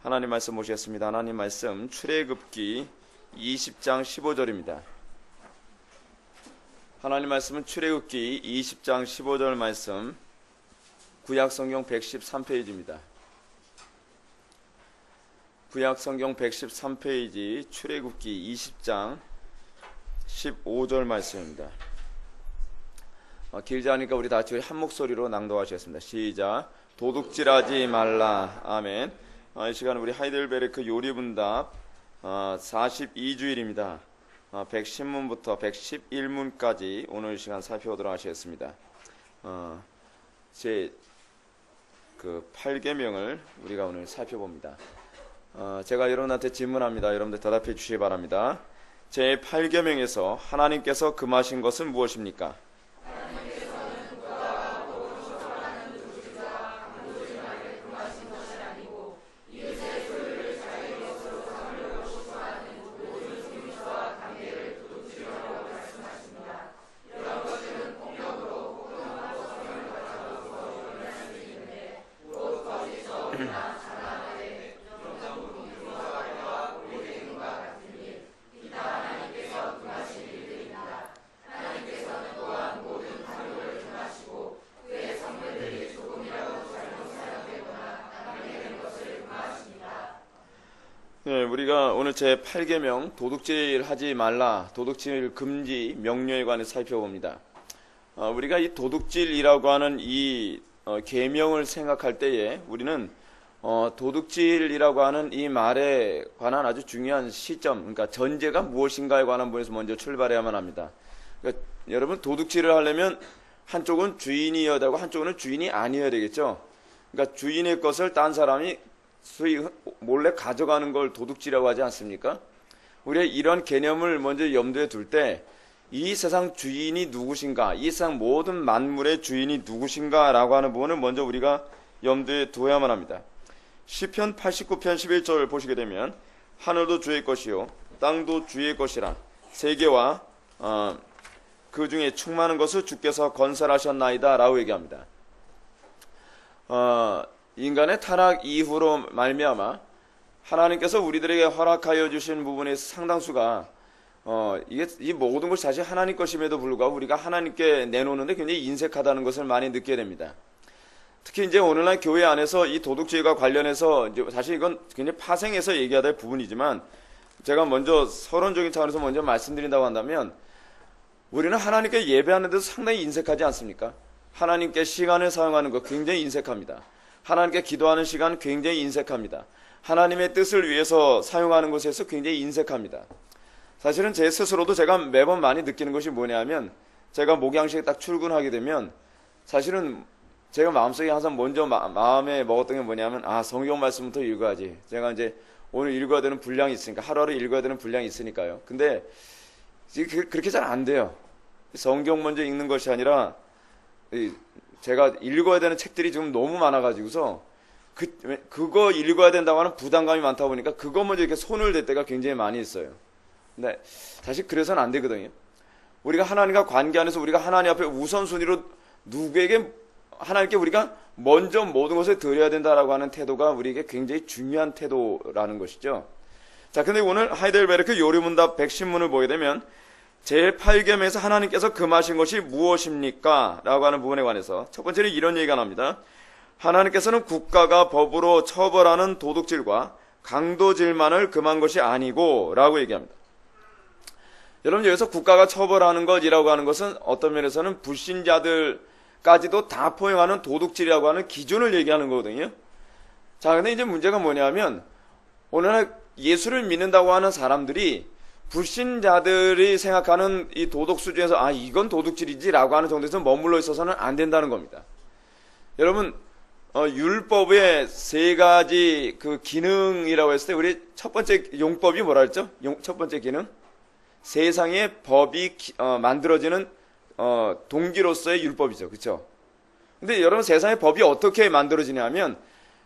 하나님 말씀 보시겠습니다. 하나님 말씀 출애굽기 20장 15절입니다. 하나님 말씀은 출애굽기 20장 15절 말씀, 구약성경 113페이지입니다. 구약성경 113페이지 출애굽기 20장 15절 말씀입니다. 길지 않으니까 우리 다 같이 한 목소리로 낭독하시겠습니다. 시작. 도둑질하지 말라. 아멘. 이 시간 우리 하이델베르크 요리분답 42주일입니다. 110문부터 111문까지 오늘 시간 살펴보도록 하시겠습니다. 제 8계명을 우리가 오늘 살펴봅니다. 제가 여러분한테 질문합니다. 여러분들 대답해 주시기 바랍니다. 제 8계명에서 하나님께서 금하신 것은 무엇입니까? 네, 우리가 오늘 제 8계명 도둑질 하지 말라, 도둑질 금지 명령에 관해 살펴봅니다. 우리가 이 도둑질이라고 하는 이 계명을 생각할 때에 우리는 도둑질이라고 하는 이 말에 관한 아주 중요한 시점, 그러니까 전제가 무엇인가에 관한 부분에서 먼저 출발해야만 합니다. 그러니까 여러분, 도둑질을 하려면 한쪽은 주인이어야 되고 한쪽은 주인이 아니어야 되겠죠. 그러니까 주인의 것을 딴 사람이 소위 몰래 가져가는 걸 도둑질이라고 하지 않습니까? 우리가 이런 개념을 먼저 염두에 둘 때 이 세상 주인이 누구신가, 이 세상 모든 만물의 주인이 누구신가 라고 하는 부분을 먼저 우리가 염두에 두어야만 합니다. 시편 89편 11절 보시게 되면 하늘도 주의 것이요 땅도 주의 것이라, 세계와 그 중에 충만한 것을 주께서 건설하셨나이다 라고 얘기합니다. 인간의 타락 이후로 말미암아 하나님께서 우리들에게 허락하여 주신 부분의 상당수가 이 모든 것이 사실 하나님 것임에도 불구하고 우리가 하나님께 내놓는데 굉장히 인색하다는 것을 많이 느끼게 됩니다. 특히 이제 오늘날 교회 안에서 이 도둑질과 관련해서 이제 사실 이건 굉장히 파생해서 얘기해야 될 부분이지만 제가 먼저 서론적인 차원에서 먼저 말씀드린다고 한다면 우리는 하나님께 예배하는 데서 상당히 인색하지 않습니까? 하나님께 시간을 사용하는 것 굉장히 인색합니다. 하나님께 기도하는 시간 굉장히 인색합니다. 하나님의 뜻을 위해서 사용하는 것에서 굉장히 인색합니다. 사실은 제 스스로도 제가 매번 많이 느끼는 것이 뭐냐면 제가 목양식에 딱 출근하게 되면 사실은 제가 마음속에 항상 먼저 마음에 먹었던 게 뭐냐면 성경 말씀부터 읽어야지. 제가 이제 오늘 읽어야 되는 분량이 있으니까 하루하루 읽어야 되는 분량이 있으니까요. 근데 그렇게 잘 안 돼요. 성경 먼저 읽는 것이 아니라 제가 읽어야 되는 책들이 지금 너무 많아가지고서 그거 읽어야 된다고 하는 부담감이 많다 보니까 그거 먼저 이렇게 손을 댈 때가 굉장히 많이 있어요. 근데 사실 그래서는 안 되거든요. 우리가 하나님과 관계 안에서 우리가 하나님 앞에 우선순위로 하나님께 우리가 먼저 모든 것을 드려야 된다라고 하는 태도가 우리에게 굉장히 중요한 태도라는 것이죠. 자, 근데 오늘 하이델베르크 요리문답 110문을 보게 되면 제8계명에서 하나님께서 금하신 것이 무엇입니까? 라고 하는 부분에 관해서 첫 번째는 이런 얘기가 나옵니다. 하나님께서는 국가가 법으로 처벌하는 도둑질과 강도질만을 금한 것이 아니고 라고 얘기합니다. 여러분, 여기서 국가가 처벌하는 것이라고 하는 것은 어떤 면에서는 불신자들까지도 다 포용하는 도둑질이라고 하는 기준을 얘기하는 거거든요. 자, 근데 이제 문제가 뭐냐면 오늘날 예수를 믿는다고 하는 사람들이 불신자들이 생각하는 이 도덕 수준에서 이건 도둑질이지라고 하는 정도에서 머물러 있어서는 안 된다는 겁니다. 여러분, 율법의 세 가지 그 기능이라고 했을 때 우리 첫 번째 용법이 뭐라 했죠? 첫 번째 기능? 세상의 법이 만들어지는 동기로서의 율법이죠. 그렇죠? 근데 여러분, 세상의 법이 어떻게 만들어지냐면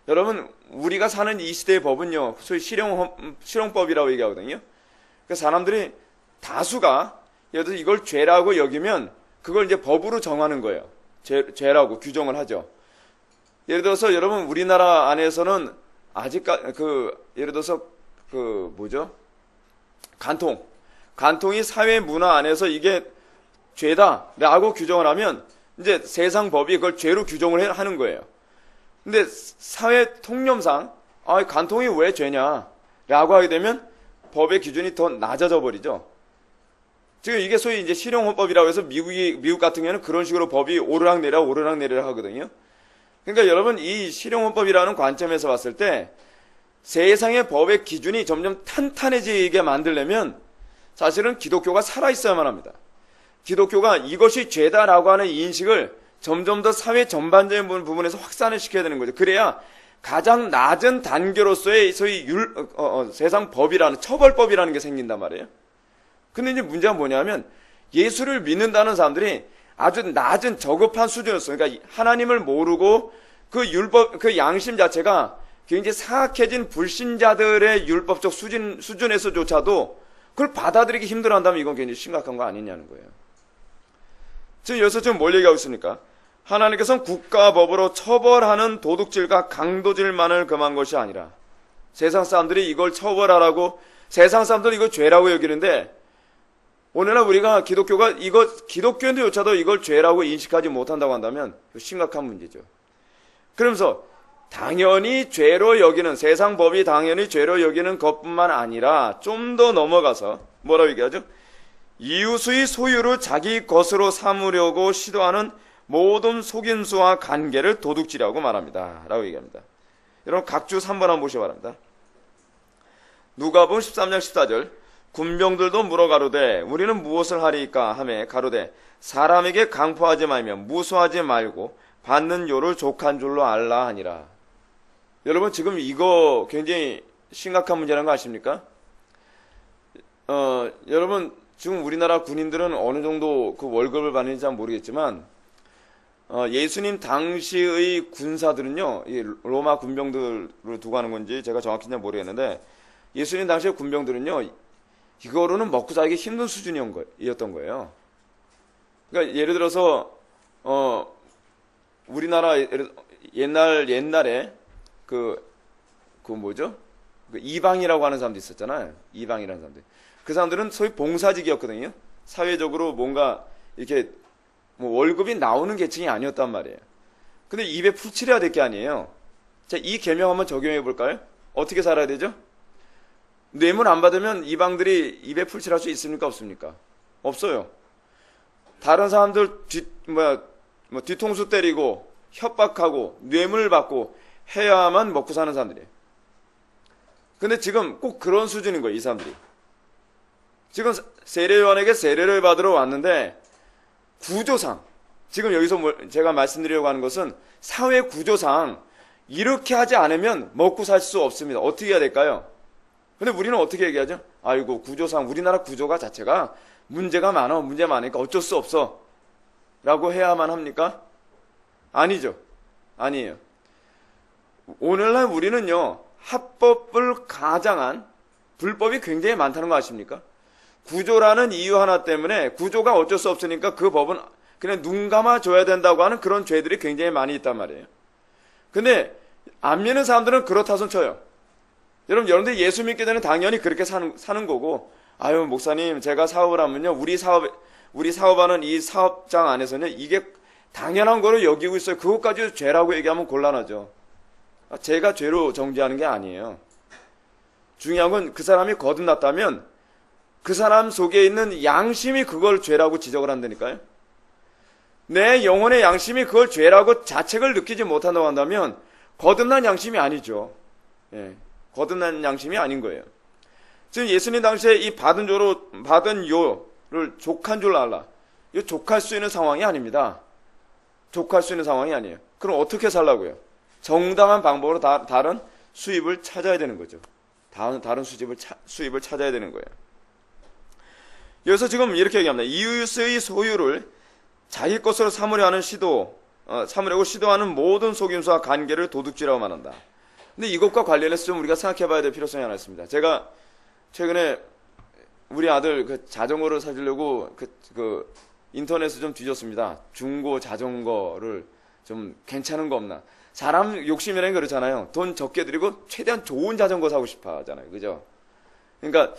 여러분, 우리가 사는 이 시대의 법은요, 소위 실용법이라고 얘기하거든요. 그 사람들이 다수가 예를 들어서 이걸 죄라고 여기면 그걸 이제 법으로 정하는 거예요. 죄라고 규정을 하죠. 예를 들어서 여러분, 우리나라 안에서는 예를 들어서 뭐죠? 간통이 사회 문화 안에서 이게 죄다라고 규정을 하면 이제 세상 법이 그걸 죄로 규정을 하는 거예요. 근데 사회 통념상 간통이 왜 죄냐라고 하게 되면 법의 기준이 더 낮아져 버리죠. 지금 이게 소위 이제 실용헌법이라고 해서 미국 같은 경우는 그런 식으로 법이 오르락내리락 하거든요. 그러니까 여러분, 이 실용헌법이라는 관점에서 봤을 때 세상의 법의 기준이 점점 탄탄해지게 만들려면 사실은 기독교가 살아있어야만 합니다. 기독교가 이것이 죄다라고 하는 인식을 점점 더 사회 전반적인 부분에서 확산을 시켜야 되는 거죠. 그래야 가장 낮은 단계로서의 소위 세상 법이라는, 처벌법이라는 게 생긴단 말이에요. 근데 이제 문제가 뭐냐면 예수를 믿는다는 사람들이 아주 낮은 저급한 수준이었어요. 그러니까 하나님을 모르고 그 율법, 그 양심 자체가 굉장히 사악해진 불신자들의 율법적 수준에서조차도 그걸 받아들이기 힘들어한다면 이건 굉장히 심각한 거 아니냐는 거예요. 지금 여기서 지금 뭘 얘기하고 있습니까? 하나님께서는 국가법으로 처벌하는 도둑질과 강도질만을 금한 것이 아니라 세상 사람들이 이걸 처벌하라고, 세상 사람들이 이걸 죄라고 여기는데 오늘날 우리가 기독교인들조차도 이걸 죄라고 인식하지 못한다고 한다면 심각한 문제죠. 그러면서 당연히 죄로 여기는, 세상 법이 당연히 죄로 여기는 것뿐만 아니라 좀 더 넘어가서 뭐라고 얘기하죠? 이웃의 소유를 자기 것으로 삼으려고 시도하는 모든 속임수와 관계를 도둑질이라고 말합니다. 라고 얘기합니다. 여러분 각주 3번 한번 보시기 바랍니다. 누가복음 13장 14절, 군병들도 물어 가로되 우리는 무엇을 하리이까 하매 가로되 사람에게 강포하지 말며 무수하지 말고 받는 요를 족한 줄로 알라 하니라. 여러분 지금 이거 굉장히 심각한 문제라는 거 아십니까? 여러분 지금 우리나라 군인들은 어느 정도 그 월급을 받는지 잘 모르겠지만 예수님 당시의 군사들은요, 이 로마 군병들을 두고 하는 건지 제가 정확히 잘 모르겠는데 예수님 당시의 군병들은요, 이거로는 먹고 살기 힘든 수준이었던 거예요. 그러니까 예를 들어서 우리나라 옛날에 그 뭐죠? 그 이방이라고 하는 사람도 있었잖아요. 이방이라는 사람들. 그 사람들은 소위 봉사직이었거든요. 사회적으로 뭔가 이렇게 뭐 월급이 나오는 계층이 아니었단 말이에요. 근데 입에 풀칠해야 될 게 아니에요. 자, 이 계명 한번 적용해 볼까요? 어떻게 살아야 되죠? 뇌물 안 받으면 이방들이 입에 풀칠할 수 있습니까? 없습니까? 없어요. 다른 사람들 뒤통수 때리고 협박하고 뇌물 받고 해야만 먹고 사는 사람들이에요. 근데 지금 꼭 그런 수준인 거예요, 이 사람들이. 지금 세례요한에게 세례를 받으러 왔는데 구조상, 지금 여기서 제가 말씀드리려고 하는 것은 사회 구조상 이렇게 하지 않으면 먹고 살 수 없습니다. 어떻게 해야 될까요? 근데 우리는 어떻게 얘기하죠? 아이고, 구조상 우리나라 구조가 자체가 문제 많으니까 어쩔 수 없어 라고 해야만 합니까? 아니죠. 아니에요. 오늘날 우리는요, 합법을 가장한 불법이 굉장히 많다는 거 아십니까? 구조라는 이유 하나 때문에, 구조가 어쩔 수 없으니까 그 법은 그냥 눈 감아줘야 된다고 하는 그런 죄들이 굉장히 많이 있단 말이에요. 근데 안 믿는 사람들은 그렇다 손 쳐요. 여러분들 예수 믿게 되는 당연히 그렇게 사는 거고, 아유 목사님 제가 사업을 하면요, 우리 사업하는 이 사업장 안에서는 이게 당연한 거로 여기고 있어요. 그것까지 죄라고 얘기하면 곤란하죠. 제가 죄로 정죄하는 게 아니에요. 중요한 건 그 사람이 거듭났다면 그 사람 속에 있는 양심이 그걸 죄라고 지적을 한다니까요. 내 영혼의 양심이 그걸 죄라고 자책을 느끼지 못한다고 한다면 거듭난 양심이 아니죠. 예, 거듭난 양심이 아닌 거예요. 지금 예수님 당시에 이 받은 요를 족한 줄 알라. 이거 족할 수 있는 상황이 아닙니다. 족할 수 있는 상황이 아니에요. 그럼 어떻게 살라고요? 정당한 방법으로 다른 수입을 찾아야 되는 거죠. 다른 수입을 찾아야 되는 거예요. 여기서 지금 이렇게 얘기합니다. 이웃의 소유를 자기 것으로 삼으려고 시도하는 모든 속임수와 관계를 도둑질이라고 말한다. 근데 이것과 관련해서 좀 우리가 생각해 봐야 될 필요성이 하나 있습니다. 제가 최근에 우리 아들 그 자전거를 사주려고 그 인터넷을 좀 뒤졌습니다. 중고 자전거를 좀 괜찮은 거 없나. 사람 욕심이라는 게 그렇잖아요. 돈 적게 들이고 최대한 좋은 자전거 사고 싶어 하잖아요. 그죠? 그러니까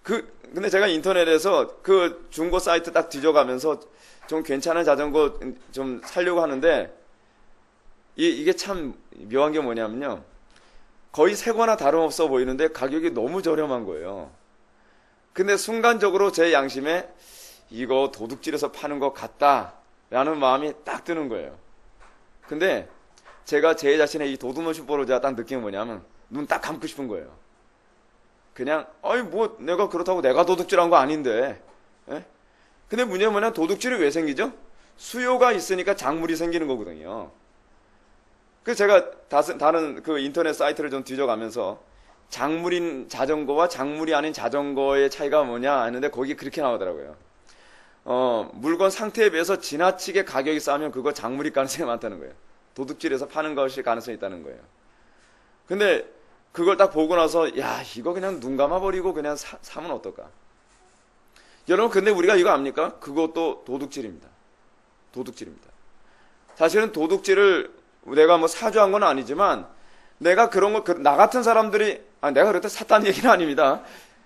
근데 제가 인터넷에서 그 중고 사이트 딱 뒤져가면서 좀 괜찮은 자전거 좀 사려고 하는데 이게 참 묘한 게 뭐냐면요. 거의 새 거나 다름없어 보이는데 가격이 너무 저렴한 거예요. 근데 순간적으로 제 양심에 이거 도둑질해서 파는 것 같다라는 마음이 딱 드는 거예요. 근데 제가 제 자신의 이 도둑놈식 버릇을 제가 딱 느낀 게 뭐냐면 눈 딱 감고 싶은 거예요. 그냥 아니 뭐 내가 그렇다고 내가 도둑질한 거 아닌데. 예? 근데 문제는 뭐냐, 도둑질이 왜 생기죠? 수요가 있으니까 작물이 생기는 거거든요. 그래서 제가 다른 그 인터넷 사이트를 좀 뒤져가면서 작물인 자전거와 작물이 아닌 자전거의 차이가 뭐냐 하는데 거기 그렇게 나오더라고요. 물건 상태에 비해서 지나치게 가격이 싸면 그거 작물일 가능성이 많다는 거예요. 도둑질해서 파는 것일 가능성이 있다는 거예요. 근데 그걸 딱 보고 나서 야, 이거 그냥 눈 감아버리고 그냥 사면 어떨까? 여러분, 근데 우리가 이거 압니까? 그것도 도둑질입니다. 도둑질입니다. 사실은 도둑질을 내가 뭐 사주한 건 아니지만 내가 그런 거, 나 같은 사람들이, 내가 그렇다 샀다는 얘기는 아닙니다.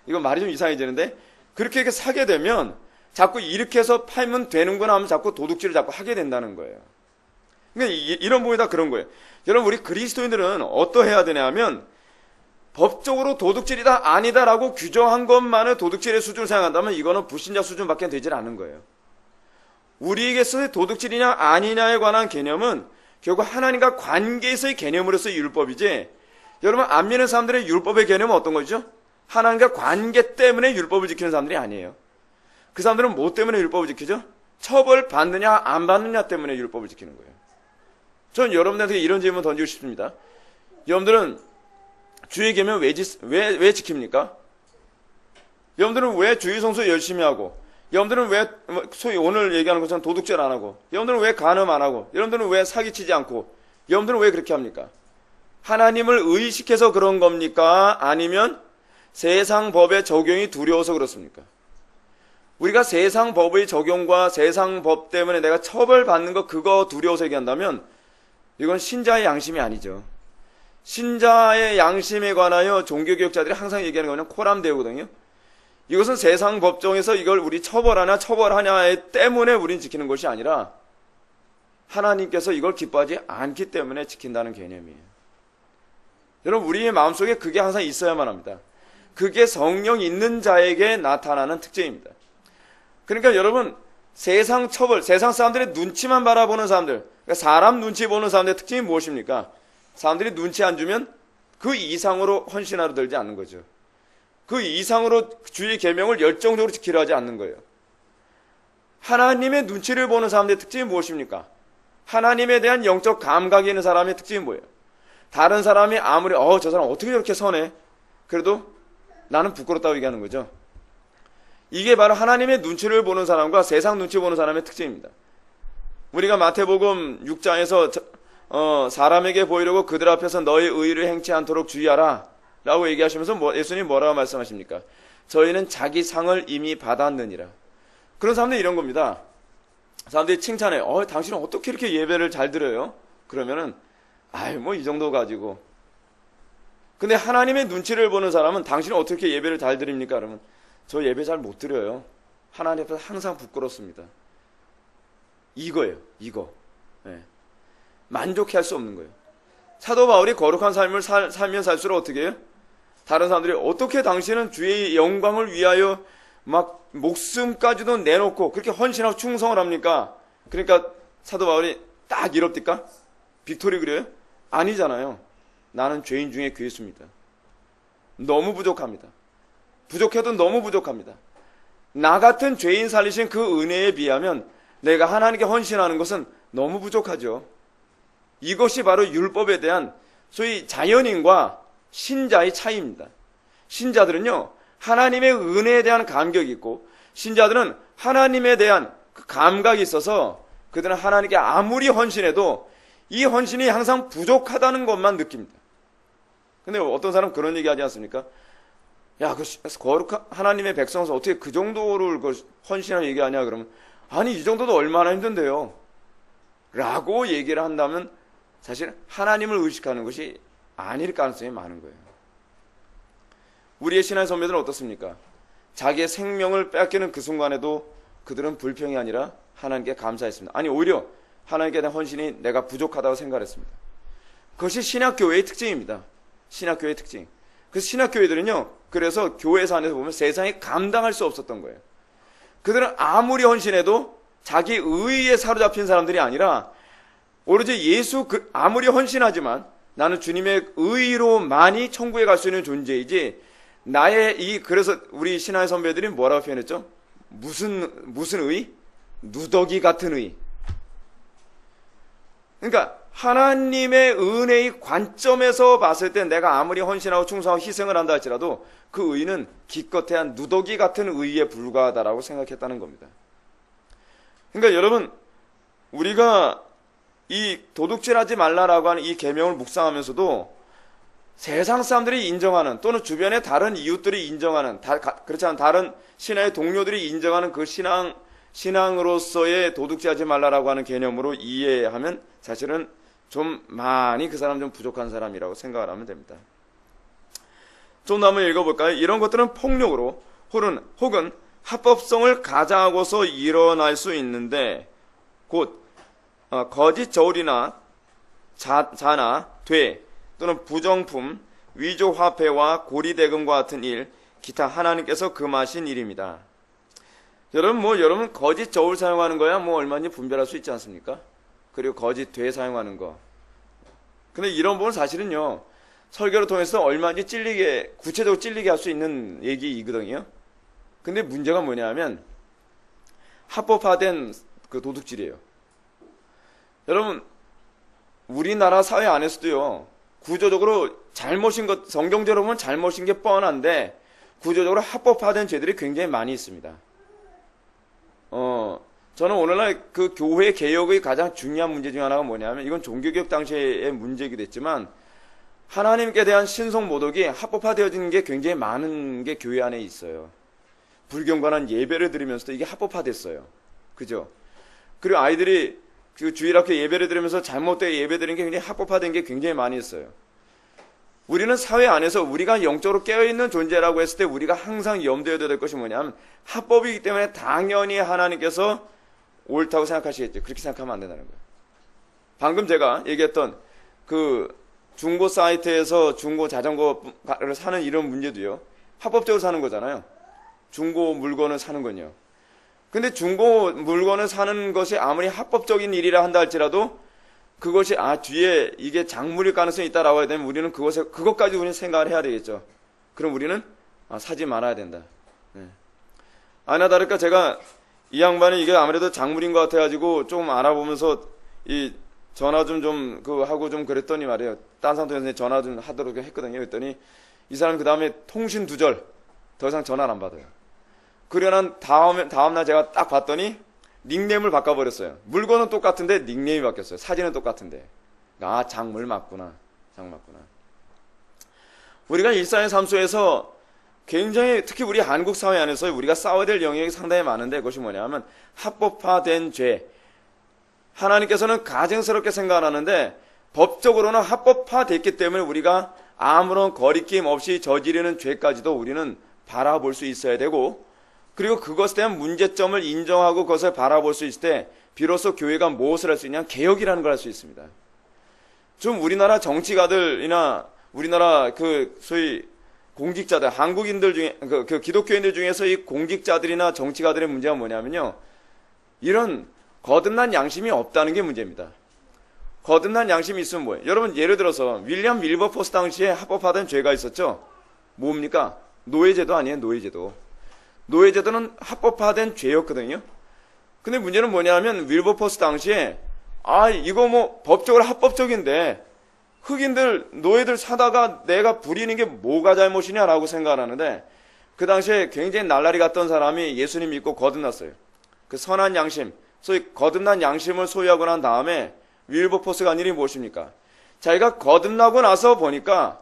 이건 말이 좀 이상해지는데, 그렇게 이렇게 사게 되면 자꾸 이렇게 해서 팔면 되는구나 하면 자꾸 도둑질을 자꾸 하게 된다는 거예요. 그러니까 이런 부분이 다 그런 거예요. 여러분, 우리 그리스도인들은 어떠해야 되냐 하면 법적으로 도둑질이다 아니다라고 규정한 것만을 도둑질의 수준을 생각한다면 이거는 불신자 수준밖에 되질 않은 거예요. 우리에게서의 도둑질이냐 아니냐에 관한 개념은 결국 하나님과 관계에서의 개념으로서의 율법이지, 여러분 안 믿는 사람들의 율법의 개념은 어떤 거죠? 하나님과 관계 때문에 율법을 지키는 사람들이 아니에요. 그 사람들은 뭐 때문에 율법을 지키죠? 처벌 받느냐 안 받느냐 때문에 율법을 지키는 거예요. 저는 여러분들한테 이런 질문 던지고 싶습니다. 여러분들은 주의 계명 왜 지킵니까? 여러분들은 왜 주의 성수 열심히 하고, 여러분들은 왜 소위 오늘 얘기하는 것처럼 도둑질 안 하고, 여러분들은 왜 간음 안 하고, 여러분들은 왜 사기치지 않고, 여러분들은 왜 그렇게 합니까? 하나님을 의식해서 그런 겁니까? 아니면 세상 법의 적용이 두려워서 그렇습니까? 우리가 세상 법의 적용과 세상 법 때문에 내가 처벌받는 거 그거 두려워서 얘기한다면 이건 신자의 양심이 아니죠. 신자의 양심에 관하여 종교개혁자들이 항상 얘기하는 거는 코람데오거든요. 이것은 세상 법정에서 이걸 우리 처벌하냐 때문에 우리는 지키는 것이 아니라 하나님께서 이걸 기뻐하지 않기 때문에 지킨다는 개념이에요. 여러분, 우리의 마음속에 그게 항상 있어야만 합니다. 그게 성령 있는 자에게 나타나는 특징입니다. 그러니까 여러분, 세상 사람들의 눈치만 바라보는 사람들, 그러니까 사람 눈치 보는 사람들의 특징이 무엇입니까? 사람들이 눈치 안 주면 그 이상으로 헌신하러 들지 않는 거죠. 그 이상으로 주의 계명을 열정적으로 지키려 하지 않는 거예요. 하나님의 눈치를 보는 사람들의 특징이 무엇입니까? 하나님에 대한 영적 감각이 있는 사람의 특징이 뭐예요? 다른 사람이 아무리 저 사람 어떻게 저렇게 선해? 그래도 나는 부끄럽다고 얘기하는 거죠. 이게 바로 하나님의 눈치를 보는 사람과 세상 눈치 보는 사람의 특징입니다. 우리가 마태복음 6장에서 사람에게 보이려고 그들 앞에서 너의 의를 행치 않도록 주의하라 라고 얘기하시면서 예수님 뭐라고 말씀하십니까? 저희는 자기 상을 이미 받았느니라. 그런 사람들이 이런 겁니다. 사람들이 칭찬해. 당신은 어떻게 이렇게 예배를 잘 드려요? 그러면은 뭐 이 정도 가지고. 근데 하나님의 눈치를 보는 사람은 당신은 어떻게 예배를 잘 드립니까? 그러면 저 예배 잘 못 드려요. 하나님 앞에서 항상 부끄럽습니다. 이거예요. 이거. 네. 만족해 할 수 없는 거예요. 사도 바울이 거룩한 삶을 살면 살수록 어떻게 해요? 다른 사람들이 어떻게 당신은 주의 영광을 위하여 막 목숨까지도 내놓고 그렇게 헌신하고 충성을 합니까? 그러니까 사도 바울이 딱 이럽니까? 빅토리 그려요? 아니잖아요. 나는 죄인 중에 괴수입니다. 너무 부족합니다. 부족해도 너무 부족합니다. 나 같은 죄인 살리신 그 은혜에 비하면 내가 하나님께 헌신하는 것은 너무 부족하죠. 이것이 바로 율법에 대한 소위 자연인과 신자의 차이입니다. 신자들은요, 하나님의 은혜에 대한 감격이 있고, 신자들은 하나님에 대한 그 감각이 있어서 그들은 하나님께 아무리 헌신해도 이 헌신이 항상 부족하다는 것만 느낍니다. 근데 어떤 사람 그런 얘기 하지 않습니까? 야, 거룩한 하나님의 백성에서 어떻게 그 정도를 헌신하는 얘기하냐? 그러면, 아니, 이 정도도 얼마나 힘든데요? 라고 얘기를 한다면 사실 하나님을 의식하는 것이 아닐 가능성이 많은 거예요. 우리의 신앙 선배들은 어떻습니까? 자기의 생명을 빼앗기는 그 순간에도 그들은 불평이 아니라 하나님께 감사했습니다. 아니 오히려 하나님께 대한 헌신이 내가 부족하다고 생각했습니다. 그것이 신학교회의 특징입니다. 신학교회의 특징. 그 신학교회들은요, 그래서 교회에서 안에서 보면 세상에 감당할 수 없었던 거예요. 그들은 아무리 헌신해도 자기 의의에 사로잡힌 사람들이 아니라 오로지 아무리 헌신하지만 나는 주님의 의의로만이 천국에 갈 수 있는 존재이지 그래서 우리 신앙의 선배들이 뭐라고 표현했죠? 무슨 의? 누더기 같은 의. 그러니까 하나님의 은혜의 관점에서 봤을 때 내가 아무리 헌신하고 충성하고 희생을 한다 할지라도 그 의는 기껏해야 누더기 같은 의에 불과하다라고 생각했다는 겁니다. 그러니까 여러분, 우리가 이 도둑질하지 말라라고 하는 이 계명을 묵상하면서도 세상 사람들이 인정하는 또는 주변의 다른 이웃들이 인정하는 그렇지 않은 다른 신앙의 동료들이 인정하는 그 신앙으로서의 도둑질하지 말라라고 하는 개념으로 이해하면 사실은 좀 많이 그 사람 좀 부족한 사람이라고 생각을 하면 됩니다. 좀 더 한번 읽어볼까요? 이런 것들은 폭력으로 혹은 합법성을 가장하고서 일어날 수 있는데 곧 거짓 저울이나 자나 돼 또는 부정품, 위조화폐와 고리대금과 같은 일, 기타 하나님께서 금하신 일입니다. 여러분 거짓 저울 사용하는 거야 얼마든지 분별할 수 있지 않습니까? 그리고 거짓 돼 사용하는 거. 근데 이런 부분은 사실은요, 설교를 통해서 얼마든지 구체적으로 찔리게 할 수 있는 얘기이거든요. 근데 문제가 뭐냐면 합법화된 그 도둑질이에요. 여러분, 우리나라 사회 안에서도요, 구조적으로 성경적으로 보면 잘못인 게 뻔한데 구조적으로 합법화된 죄들이 굉장히 많이 있습니다. 저는 오늘날 그 교회 개혁의 가장 중요한 문제 중 하나가 뭐냐면, 이건 종교개혁 당시의 문제이기도 했지만 하나님께 대한 신성 모독이 합법화되어지는 게 굉장히 많은 게 교회 안에 있어요. 불경건한 예배를 드리면서도 이게 합법화됐어요. 그죠? 그리고 아이들이 그 주일학교 예배를 드리면서 잘못되게 예배 드리는 게 굉장히 합법화된 게 굉장히 많이 있어요. 우리는 사회 안에서 우리가 영적으로 깨어있는 존재라고 했을 때 우리가 항상 염두에 둬야 될 것이 뭐냐면, 합법이기 때문에 당연히 하나님께서 옳다고 생각하시겠죠. 그렇게 생각하면 안 된다는 거예요. 방금 제가 얘기했던 그 중고 사이트에서 중고 자전거를 사는 이런 문제도요, 합법적으로 사는 거잖아요. 중고 물건을 사는 건요. 근데 중고 물건을 사는 것이 아무리 합법적인 일이라 한다 할지라도 그것이 뒤에 이게 작물일 가능성이 있다라고 해야 되면 우리는 그것까지 우리는 생각을 해야 되겠죠. 그럼 우리는 사지 말아야 된다. 네. 아니나 다를까 제가 이 양반이 이게 아무래도 작물인 것 같아가지고 조금 알아보면서 이 전화 좀 하고 좀 그랬더니 말이에요. 딴 사람 통해서 전화 좀 하도록 했거든요. 그랬더니 이 사람이 그 다음에 통신 두절 더 이상 전화를 안 받아요. 그러고 난 다음날 제가 딱 봤더니 닉네임을 바꿔버렸어요. 물건은 똑같은데 닉네임이 바뀌었어요. 사진은 똑같은데. 작물 맞구나. 작물 맞구나. 우리가 일상의 삶 속에서 굉장히 특히 우리 한국 사회 안에서 우리가 싸워야 될 영역이 상당히 많은데, 그것이 뭐냐면 합법화된 죄. 하나님께서는 가증스럽게 생각하는데 법적으로는 합법화됐기 때문에 우리가 아무런 거리낌 없이 저지르는 죄까지도 우리는 바라볼 수 있어야 되고, 그리고 그것에 대한 문제점을 인정하고 그것을 바라볼 수 있을 때 비로소 교회가 무엇을 할 수 있냐? 개혁이라는 걸 할 수 있습니다. 좀 우리나라 정치가들이나 우리나라 소위 공직자들, 한국인들 중에 그 기독교인들 중에서 이 공직자들이나 정치가들의 문제가 뭐냐면요, 이런 거듭난 양심이 없다는 게 문제입니다. 거듭난 양심이 있으면 뭐예요? 여러분, 예를 들어서 윌리엄 윌버포스 당시에 합법화된 죄가 있었죠. 뭡니까? 노예제도 아니에요. 노예제도는 합법화된 죄였거든요. 근데 문제는 뭐냐면 윌버포스 당시에 이거 법적으로 합법적인데 노예들 사다가 내가 부리는 게 뭐가 잘못이냐라고 생각을 하는데, 그 당시에 굉장히 날라리 갔던 사람이 예수님 믿고 거듭났어요. 그 선한 양심, 소위 거듭난 양심을 소유하고 난 다음에 윌버포스가 한 일이 무엇입니까? 자기가 거듭나고 나서 보니까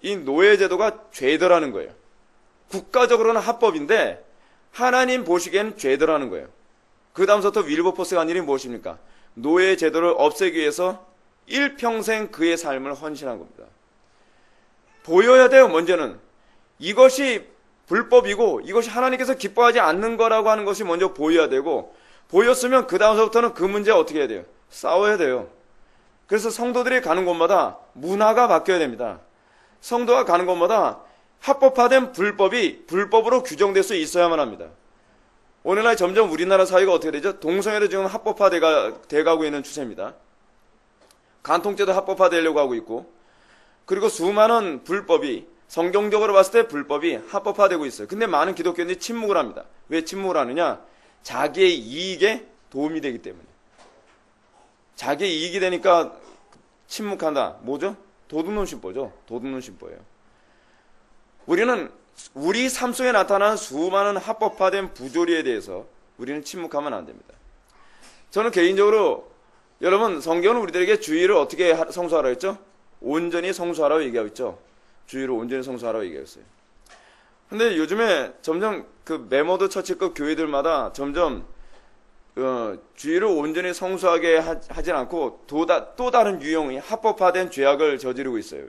이 노예제도가 죄더라는 거예요. 국가적으로는 합법인데 하나님 보시기에는 죄더라는 거예요. 그 다음부터 윌버포스가 한 일이 무엇입니까? 노예제도를 없애기 위해서 일평생 그의 삶을 헌신한 겁니다. 보여야 돼요. 먼저는 이것이 불법이고 이것이 하나님께서 기뻐하지 않는 거라고 하는 것이 먼저 보여야 되고, 보였으면 그 다음서부터는 그 문제 어떻게 해야 돼요? 싸워야 돼요. 그래서 성도들이 가는 곳마다 문화가 바뀌어야 됩니다. 성도가 가는 곳마다 합법화된 불법이 불법으로 규정될 수 있어야만 합니다. 오늘날 점점 우리나라 사회가 어떻게 되죠? 동성애도 지금 합법화돼가고 있는 추세입니다. 간통죄도 합법화되려고 하고 있고, 그리고 수많은 불법이, 성경적으로 봤을 때 불법이 합법화되고 있어요. 근데 많은 기독교인들이 침묵을 합니다. 왜 침묵을 하느냐? 자기의 이익에 도움이 되기 때문에. 자기의 이익이 되니까 침묵한다. 뭐죠? 도둑놈 심보죠. 도둑놈 심보예요. 우리는 우리 삶 속에 나타나는 수많은 합법화된 부조리에 대해서 우리는 침묵하면 안 됩니다. 저는 개인적으로, 여러분, 성경은 우리들에게 주의를 어떻게 성수하라고 했죠? 온전히 성수하라고 얘기하고 있죠. 주의를 온전히 성수하라고 얘기했어요. 근데 요즘에 점점 그 메모드 처치급 교회들마다 점점 주의를 온전히 성수하게 하진 않고 또 다른 유형의 합법화된 죄악을 저지르고 있어요.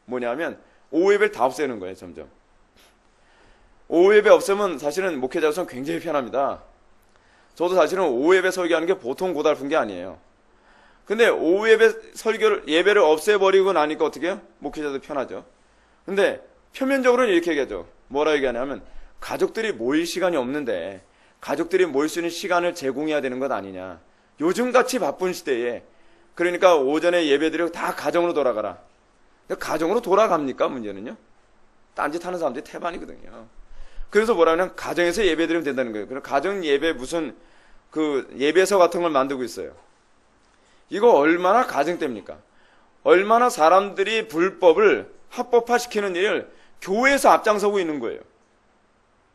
뭐냐면 오후예배를 다 없애는 거예요. 점점 오후예배 없애면 사실은 목회자로서는 굉장히 편합니다. 저도 사실은 오후예배 설교하는 게 보통 고달픈 게 아니에요. 근데 오후예배 예배를 없애버리고 나니까 어떻게 해요? 목회자도 편하죠. 근데 표면적으로는 이렇게 얘기하죠. 뭐라 얘기하냐면, 가족들이 모일 시간이 없는데 가족들이 모일 수 있는 시간을 제공해야 되는 것 아니냐. 요즘같이 바쁜 시대에, 그러니까 오전에 예배드리고 다 가정으로 돌아가라. 가정으로 돌아갑니까? 문제는요. 딴짓하는 사람들이 태반이거든요. 그래서 뭐라면 가정에서 예배드리면 된다는 거예요. 그래서 가정 예배 무슨 그 예배서 같은 걸 만들고 있어요. 이거 얼마나 가정때입니까? 얼마나 사람들이 불법을 합법화시키는 일을 교회에서 앞장서고 있는 거예요.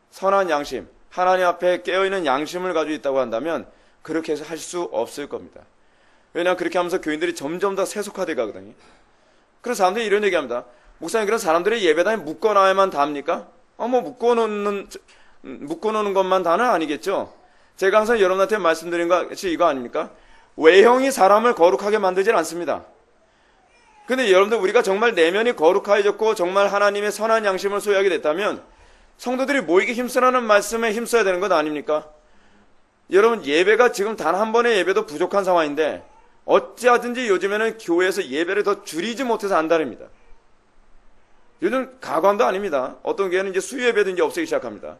선한 양심, 하나님 앞에 깨어있는 양심을 가지고 있다고 한다면 그렇게 해서 할 수 없을 겁니다. 왜냐하면 그렇게 하면서 교인들이 점점 더 세속화돼 가거든요. 그래서 사람들이 이런 얘기합니다. 목사님, 그런 사람들이 예배당에 묶어놔야만 답니까? 묶어놓는 것만 다는 아니겠죠. 제가 항상 여러분한테 말씀드린 것이 이거 아닙니까? 외형이 사람을 거룩하게 만들질 않습니다. 근데 여러분들, 우리가 정말 내면이 거룩해졌고 정말 하나님의 선한 양심을 소유하게 됐다면 성도들이 모이기 힘쓰라는 말씀에 힘써야 되는 것 아닙니까? 여러분, 예배가 지금 단 한 번의 예배도 부족한 상황인데 어찌하든지 요즘에는 교회에서 예배를 더 줄이지 못해서 안달입니다. 요즘 가관도 아닙니다. 어떤 교회는 이제 수요예배도 이제 없애기 시작합니다.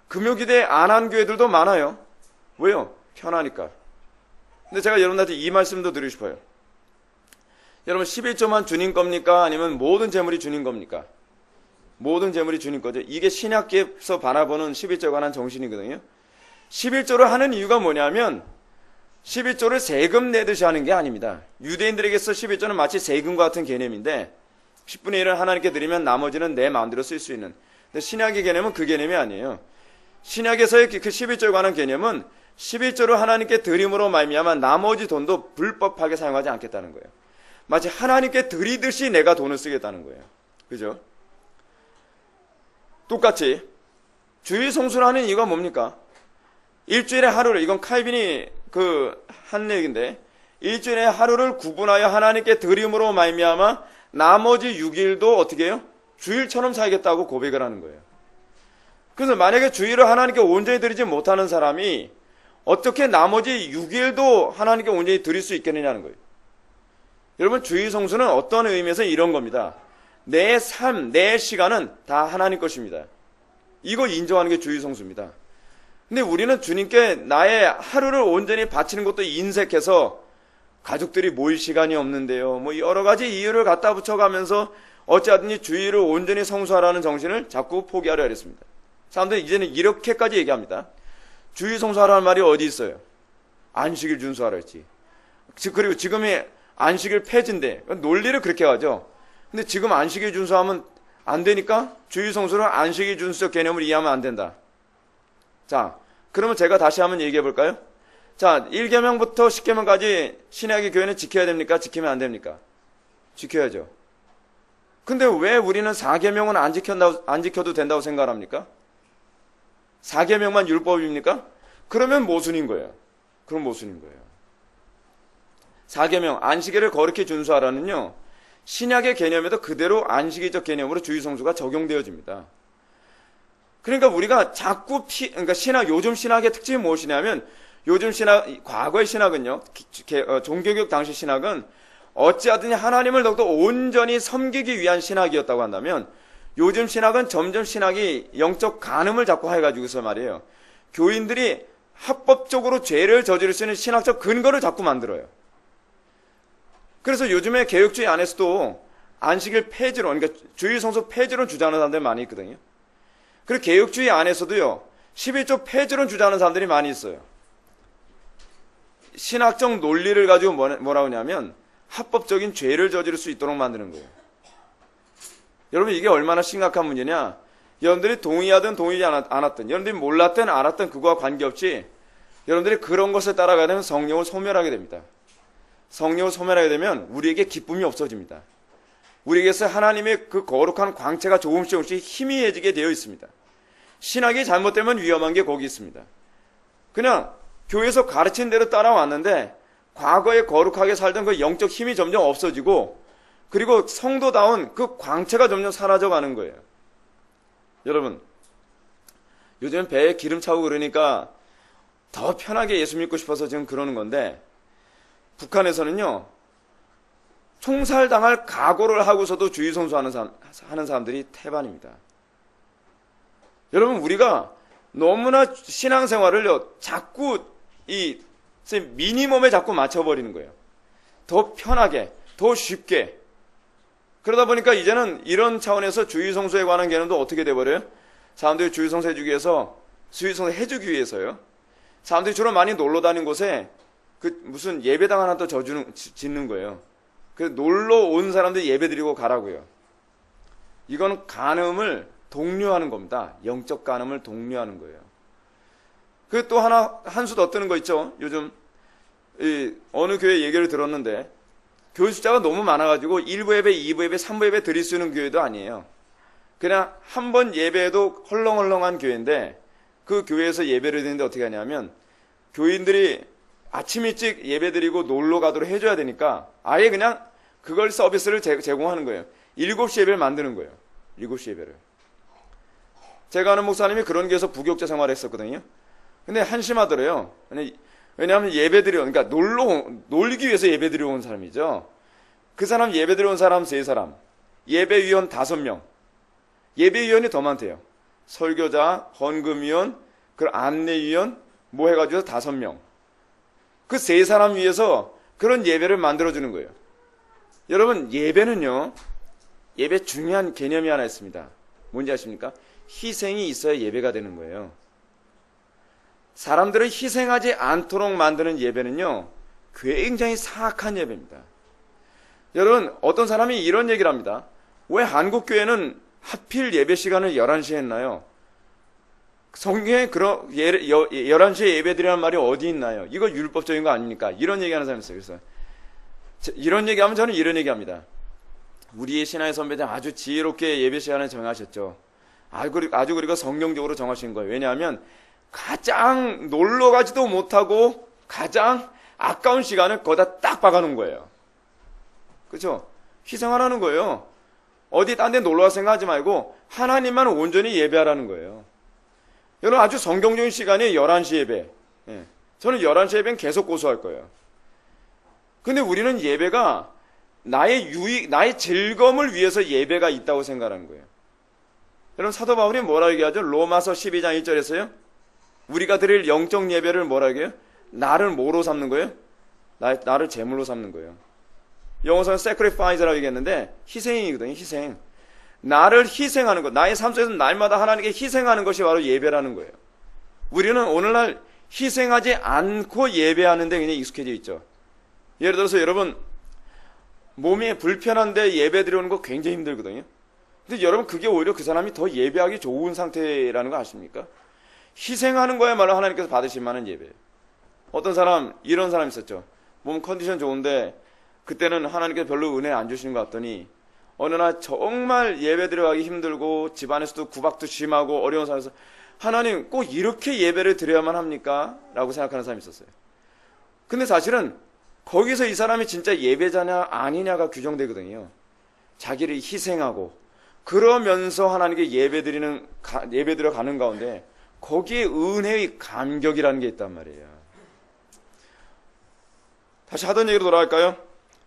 금요기대 안 한 교회들도 많아요. 왜요? 편하니까. 근데 제가 여러분한테 이 말씀도 드리고 싶어요. 여러분, 11조만 주님 겁니까? 아니면 모든 재물이 주님 겁니까? 모든 재물이 주님 거죠. 이게 신약계에서 바라보는 11조에 관한 정신이거든요. 11조를 하는 이유가 뭐냐면 11조를 세금 내듯이 하는 게 아닙니다. 유대인들에게서 11조는 마치 세금과 같은 개념인데 10분의 1을 하나님께 드리면 나머지는 내 마음대로 쓸 수 있는. 근데 신약의 개념은 그 개념이 아니에요. 신약에서의 그 11조에 관한 개념은 11조를 하나님께 드림으로 말미암아 나머지 돈도 불법하게 사용하지 않겠다는 거예요. 마치 하나님께 드리듯이 내가 돈을 쓰겠다는 거예요. 그죠? 똑같이 주일 성수를 하는 이유가 뭡니까? 일주일에 하루를, 이건 칼빈이 한 얘기인데, 일주일에 하루를 구분하여 하나님께 드림으로 말미암아 나머지 6일도 어떻게 해요? 주일처럼 살겠다고 고백을 하는 거예요. 그래서 만약에 주일을 하나님께 온전히 드리지 못하는 사람이 어떻게 나머지 6일도 하나님께 온전히 드릴 수 있겠느냐는 거예요. 여러분, 주일 성수는 어떤 의미에서 이런 겁니다. 내 삶, 내 시간은 다 하나님 것입니다. 이거 인정하는 게 주일 성수입니다. 근데 우리는 주님께 나의 하루를 온전히 바치는 것도 인색해서 가족들이 모일 시간이 없는데요, 뭐 여러 가지 이유를 갖다 붙여가면서 어찌하든지 주일을 온전히 성수하라는 정신을 자꾸 포기하려 했습니다. 사람들이 이제는 이렇게까지 얘기합니다. 주일 성수하라는 말이 어디 있어요? 안식일 준수하라 했지. 그리고 지금이 안식일 폐지인데 논리를 그렇게 하죠. 근데 지금 안식일 준수하면 안 되니까 주일 성수는 안식일 준수적 개념을 이해하면 안 된다. 자, 그러면 제가 다시 한번 얘기해 볼까요? 자, 1계명부터 10계명까지 신약의 교회는 지켜야 됩니까? 지키면 안 됩니까? 지켜야죠. 근데 왜 우리는 4계명은 안 지켜도 된다고 생각합니까? 4계명만 율법입니까? 그러면 모순인 거예요. 그럼 모순인 거예요. 사계명, 안식일을 거룩히 준수하라는요, 신약의 개념에도 그대로 안식일적 개념으로 주의성수가 적용되어집니다. 그러니까 우리가 자꾸 그러니까 요즘 신학의 특징이 무엇이냐면, 요즘 과거의 신학은요, 종교개혁 당시 신학은 어찌하든지 하나님을 더욱더 온전히 섬기기 위한 신학이었다고 한다면, 요즘 신학은 점점 신학이 영적 간음을 자꾸 해가지고서 말이에요. 교인들이 합법적으로 죄를 저지를 수 있는 신학적 근거를 자꾸 만들어요. 그래서 요즘에 개혁주의 안에서도 안식일 폐지론, 그러니까 주일성수 폐지론 주장하는 사람들이 많이 있거든요. 그리고 개혁주의 안에서도요, 11조 폐지론 주장하는 사람들이 많이 있어요. 신학적 논리를 가지고 뭐라고 하냐면 합법적인 죄를 저지를 수 있도록 만드는 거예요. 여러분, 이게 얼마나 심각한 문제냐? 여러분들이 동의하든 동의하지 않았든, 여러분들이 몰랐든 알았든 그거와 관계없이 여러분들이 그런 것을 따라가게 되면 성령을 소멸하게 됩니다. 성령을 소멸하게 되면 우리에게 기쁨이 없어집니다. 우리에게서 하나님의 그 거룩한 광채가 조금씩 희미해지게 되어 있습니다. 신학이 잘못되면 위험한 게 거기 있습니다. 그냥 교회에서 가르친 대로 따라왔는데 과거에 거룩하게 살던 그 영적 힘이 점점 없어지고, 그리고 성도다운 그 광채가 점점 사라져가는 거예요. 여러분, 요즘 배에 기름 차고 그러니까 더 편하게 예수 믿고 싶어서 지금 그러는 건데, 북한에서는요, 총살당할 각오를 하고서도 주의성수하는 사람들이 태반입니다. 여러분, 우리가 너무나 신앙생활을요, 자꾸 미니멈에 자꾸 맞춰버리는 거예요. 더 편하게, 더 쉽게. 그러다 보니까 이제는 이런 차원에서 주의성수에 관한 개념도 어떻게 돼버려요? 사람들이 주의성수 해주기 위해서, 주의성수 해주기 위해서요, 사람들이 주로 많이 놀러 다니는 곳에 무슨 예배당 하나 또 짓는 거예요. 그 놀러 온 사람들이 예배 드리고 가라고요. 이건 간음을 독려하는 겁니다. 영적 간음을 독려하는 거예요. 그 또 한 수 더 뜨는 거 있죠. 요즘 어느 교회 얘기를 들었는데, 교회 숫자가 너무 많아가지고 1부 예배, 2부 예배, 3부 예배 드릴 수 있는 교회도 아니에요. 그냥 한 번 예배에도 헐렁헐렁한 교회인데, 그 교회에서 예배를 드리는데 어떻게 하냐면, 교인들이 아침 일찍 예배 드리고 놀러 가도록 해줘야 되니까 아예 그냥 그걸 서비스를 제공하는 거예요. 7시 예배를 만드는 거예요. 7시 예배를. 제가 아는 목사님이 그런 교회에서 부교육자 생활을 했었거든요. 근데 한심하더래요. 왜냐하면 그러니까 놀기 위해서 예배 드리러 온 사람이죠. 그 사람 예배 드리러 온 사람 3사람, 예배위원 5명, 예배위원이 더 많대요. 설교자, 헌금위원, 그 안내위원 뭐 해가지고 5명. 그 3사람 위해서 그런 예배를 만들어주는 거예요. 여러분, 예배는요, 예배 중요한 개념이 하나 있습니다. 뭔지 아십니까? 희생이 있어야 예배가 되는 거예요. 사람들을 희생하지 않도록 만드는 예배는요, 굉장히 사악한 예배입니다. 여러분, 어떤 사람이 이런 얘기를 합니다. 왜 한국교회는 하필 예배 시간을 11시에 했나요? 성경에 11시에 예배드리라는 말이 어디 있나요? 이거 율법적인 거 아닙니까? 이런 얘기하는 사람이 있어요. 그래서 이런 얘기하면 저는 이런 얘기합니다. 우리의 신앙의 선배들 아주 지혜롭게 예배 시간을 정하셨죠. 아주 그리고 성경적으로 정하신 거예요. 왜냐하면 가장 놀러 가지도 못하고 가장 아까운 시간을 거기다 딱 박아놓은 거예요. 그렇죠? 희생하라는 거예요. 어디 딴 데 놀러 갈 생각하지 말고 하나님만 온전히 예배하라는 거예요. 여러분, 아주 성경적인 시간이 11시 예배. 예. 저는 11시 예배는 계속 고수할 거예요. 근데 우리는 예배가 나의 즐거움을 위해서 예배가 있다고 생각하는 거예요. 여러분, 사도 바울이 뭐라고 얘기하죠? 로마서 12장 1절에서요. 우리가 드릴 영적 예배를 뭐라고 얘기해요? 나를 뭐로 삼는 거예요? 나를 제물로 삼는 거예요. 영어서는 sacrifice라고 얘기했는데 희생이거든요. 희생. 나를 희생하는 것, 나의 삶 속에서 날마다 하나님께 희생하는 것이 바로 예배라는 거예요. 우리는 오늘날 희생하지 않고 예배하는 데 굉장히 익숙해져 있죠. 예를 들어서 여러분, 몸이 불편한데 예배 드려오는 거 굉장히 힘들거든요. 근데 여러분, 그게 오히려 그 사람이 더 예배하기 좋은 상태라는 거 아십니까? 희생하는 거야말로 하나님께서 받으실 만한 예배예요. 어떤 사람, 이런 사람 있었죠. 몸 컨디션 좋은데 그때는 하나님께서 별로 은혜 안 주시는 것 같더니 어느 날 정말 예배 드려가기 힘들고 집안에서도 구박도 심하고 어려운 상황에서 하나님, 꼭 이렇게 예배를 드려야만 합니까? 라고 생각하는 사람이 있었어요. 근데 사실은 거기서 이 사람이 진짜 예배자냐 아니냐가 규정되거든요. 자기를 희생하고 그러면서 하나님께 예배드려 가는 가운데 거기에 은혜의 감격이라는 게 있단 말이에요. 다시 하던 얘기로 돌아갈까요?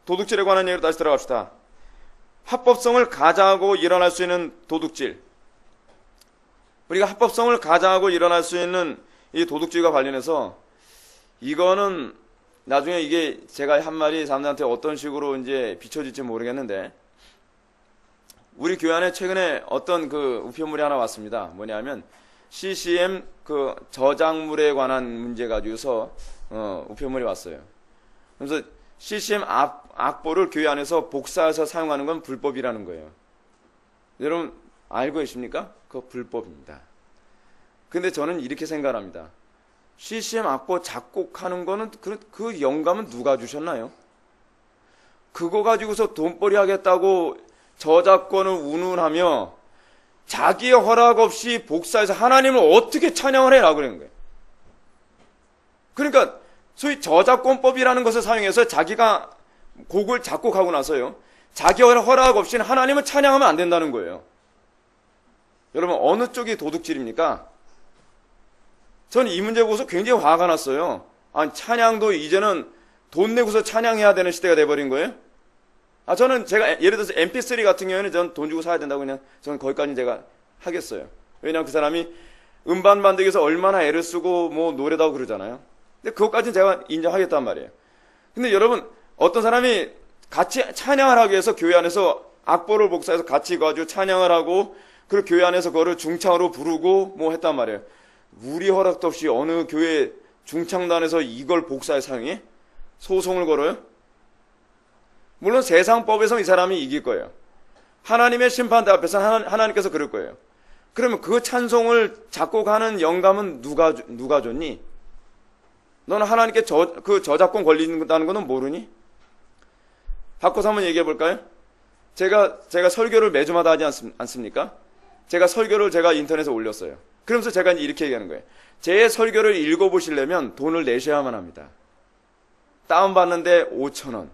도둑질에 관한 얘기로 다시 들어갑시다. 합법성을 가장하고 일어날 수 있는 도둑질. 우리가 합법성을 가장하고 일어날 수 있는 이 도둑질과 관련해서 이거는 나중에 이게 제가 한 말이 사람들한테 어떤 식으로 이제 비춰질지 모르겠는데, 우리 교회 안에 최근에 어떤 그 우편물이 하나 왔습니다. 뭐냐면 CCM 그 저작물에 관한 문제 가지고서 우편물이 왔어요. 그래서 CCM 악보를 교회 안에서 복사해서 사용하는 건 불법이라는 거예요. 여러분 알고 계십니까? 그거 불법입니다. 근데 저는 이렇게 생각합니다. CCM 악보 작곡하는 거는 그 영감은 누가 주셨나요? 그거 가지고서 돈벌이 하겠다고 저작권을 운운하며 자기의 허락 없이 복사해서 하나님을 어떻게 찬양을 해라 그러는 거예요. 그러니까 소위 저작권법이라는 것을 사용해서 자기가 곡을 작곡하고 나서요, 자기 허락 없이는 하나님을 찬양하면 안 된다는 거예요. 여러분 어느 쪽이 도둑질입니까? 저는 이 문제 보고서 굉장히 화가 났어요. 아니 찬양도 이제는 돈 내고서 찬양해야 되는 시대가 돼버린 거예요. 저는 제가 예를 들어서 MP3 같은 경우에는 전 돈 주고 사야 된다고 그냥 저는 거기까지 제가 하겠어요. 왜냐하면 그 사람이 음반 만들기 위해서 얼마나 애를 쓰고 뭐 노래도 하고 그러잖아요. 근데 그것까지는 제가 인정하겠단 말이에요. 근데 여러분 어떤 사람이 같이 찬양을 하기 위해서 교회 안에서 악보를 복사해서 같이 가지고 찬양을 하고 그리고 교회 안에서 그거를 중창으로 부르고 뭐 했단 말이에요. 우리 허락도 없이 어느 교회 중창단에서 이걸 복사해 사용해? 소송을 걸어요? 물론 세상법에서 이 사람이 이길 거예요. 하나님의 심판대 앞에서 하나님께서 그럴 거예요. 그러면 그 찬송을 작곡하는 영감은 누가 줬니? 너는 하나님께 그 저작권 걸린다는 거는 모르니? 바꿔서 한번 얘기해 볼까요? 제가 설교를 매주마다 하지 않습니까? 제가 설교를 제가 인터넷에 올렸어요. 그러면서 제가 이렇게 얘기하는 거예요. 제 설교를 읽어보시려면 돈을 내셔야만 합니다. 다운받는데 5,000원.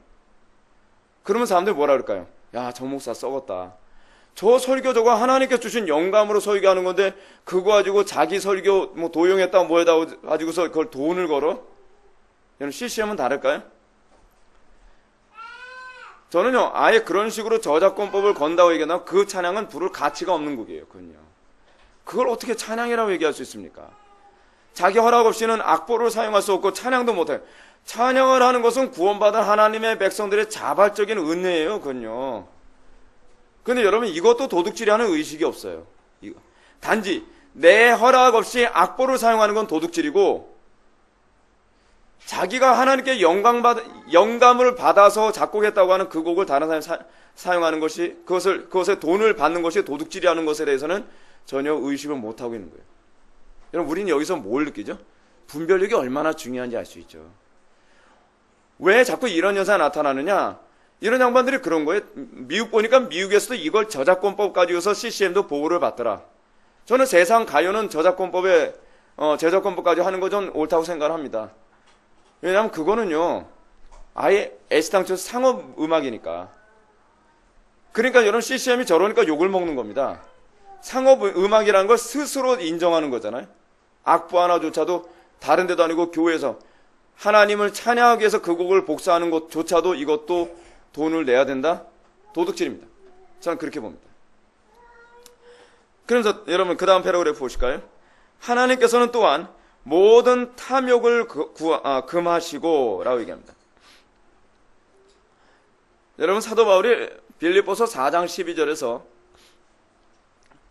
그러면 사람들이 뭐라 그럴까요? 야, 저 목사 썩었다. 저 설교 저거 하나님께 주신 영감으로 설교하는 건데 그거 가지고 자기 설교 뭐 도용했다 뭐에다 가지고서 그걸 돈을 걸어? 여러분 CCM은 다를까요? 저는요 아예 그런 식으로 저작권법을 건다고 얘기하면 그 찬양은 부를 가치가 없는 곡이에요. 그걸 어떻게 찬양이라고 얘기할 수 있습니까? 자기 허락 없이는 악보를 사용할 수 없고 찬양도 못해요. 찬양을 하는 것은 구원받은 하나님의 백성들의 자발적인 은혜예요. 그건요. 근데 여러분 이것도 도둑질이 하는 의식이 없어요. 단지 내 허락 없이 악보를 사용하는 건 도둑질이고, 자기가 하나님께 영감을 받아서 작곡했다고 하는 그 곡을 다른 사람이 사용하는 것이 그것에 돈을 받는 것이 도둑질이 하는 것에 대해서는 전혀 의식을 못하고 있는 거예요. 여러분 우리는 여기서 뭘 느끼죠? 분별력이 얼마나 중요한지 알 수 있죠. 왜 자꾸 이런 현상이 나타나느냐? 이런 양반들이 그런 거예요. 미국 보니까 미국에서도 이걸 저작권법 가지고서 CCM도 보호를 받더라. 저는 세상 가요는 저작권법 가지고 하는 거 좀 옳다고 생각을 합니다. 왜냐하면 그거는요 아예 애시당초 상업 음악이니까. 그러니까 여러분 CCM이 저러니까 욕을 먹는 겁니다. 상업 음악이라는 걸 스스로 인정하는 거잖아요. 악보 하나조차도 다른 데도 아니고 교회에서 하나님을 찬양하기 위해서 그 곡을 복사하는 것조차도 이것도 돈을 내야 된다? 도둑질입니다. 저는 그렇게 봅니다. 그러면서 여러분 그 다음 패러그래프 보실까요? 하나님께서는 또한 모든 탐욕을 금하시고 라고 얘기합니다. 여러분 사도 바울이 빌립보서 4장 12절에서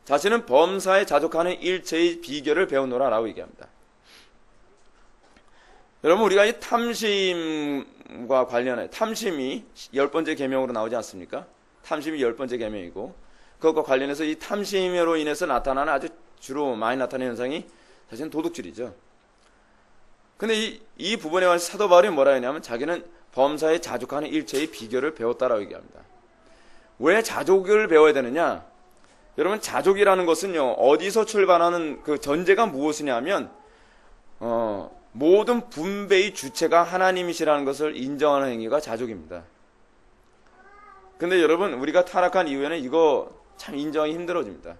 자신은 범사에 자족하는 일체의 비결을 배우노라 라고 얘기합니다. 여러분 우리가 이 탐심과 관련해 탐심이 10번째 계명으로 나오지 않습니까? 탐심이 10번째 계명이고 그것과 관련해서 이 탐심으로 인해서 나타나는 아주 주로 많이 나타나는 현상이 사실은 도둑질이죠. 근데 이 부분에 관해서 사도 바울이 뭐라 했냐면 자기는 범사에 자족하는 일체의 비결을 배웠다라고 얘기합니다. 왜 자족을 배워야 되느냐? 여러분 자족이라는 것은요 어디서 출발하는 그 전제가 무엇이냐면 모든 분배의 주체가 하나님이시라는 것을 인정하는 행위가 자족입니다. 근데 여러분, 우리가 타락한 이후에는 이거 참 인정하기 힘들어집니다.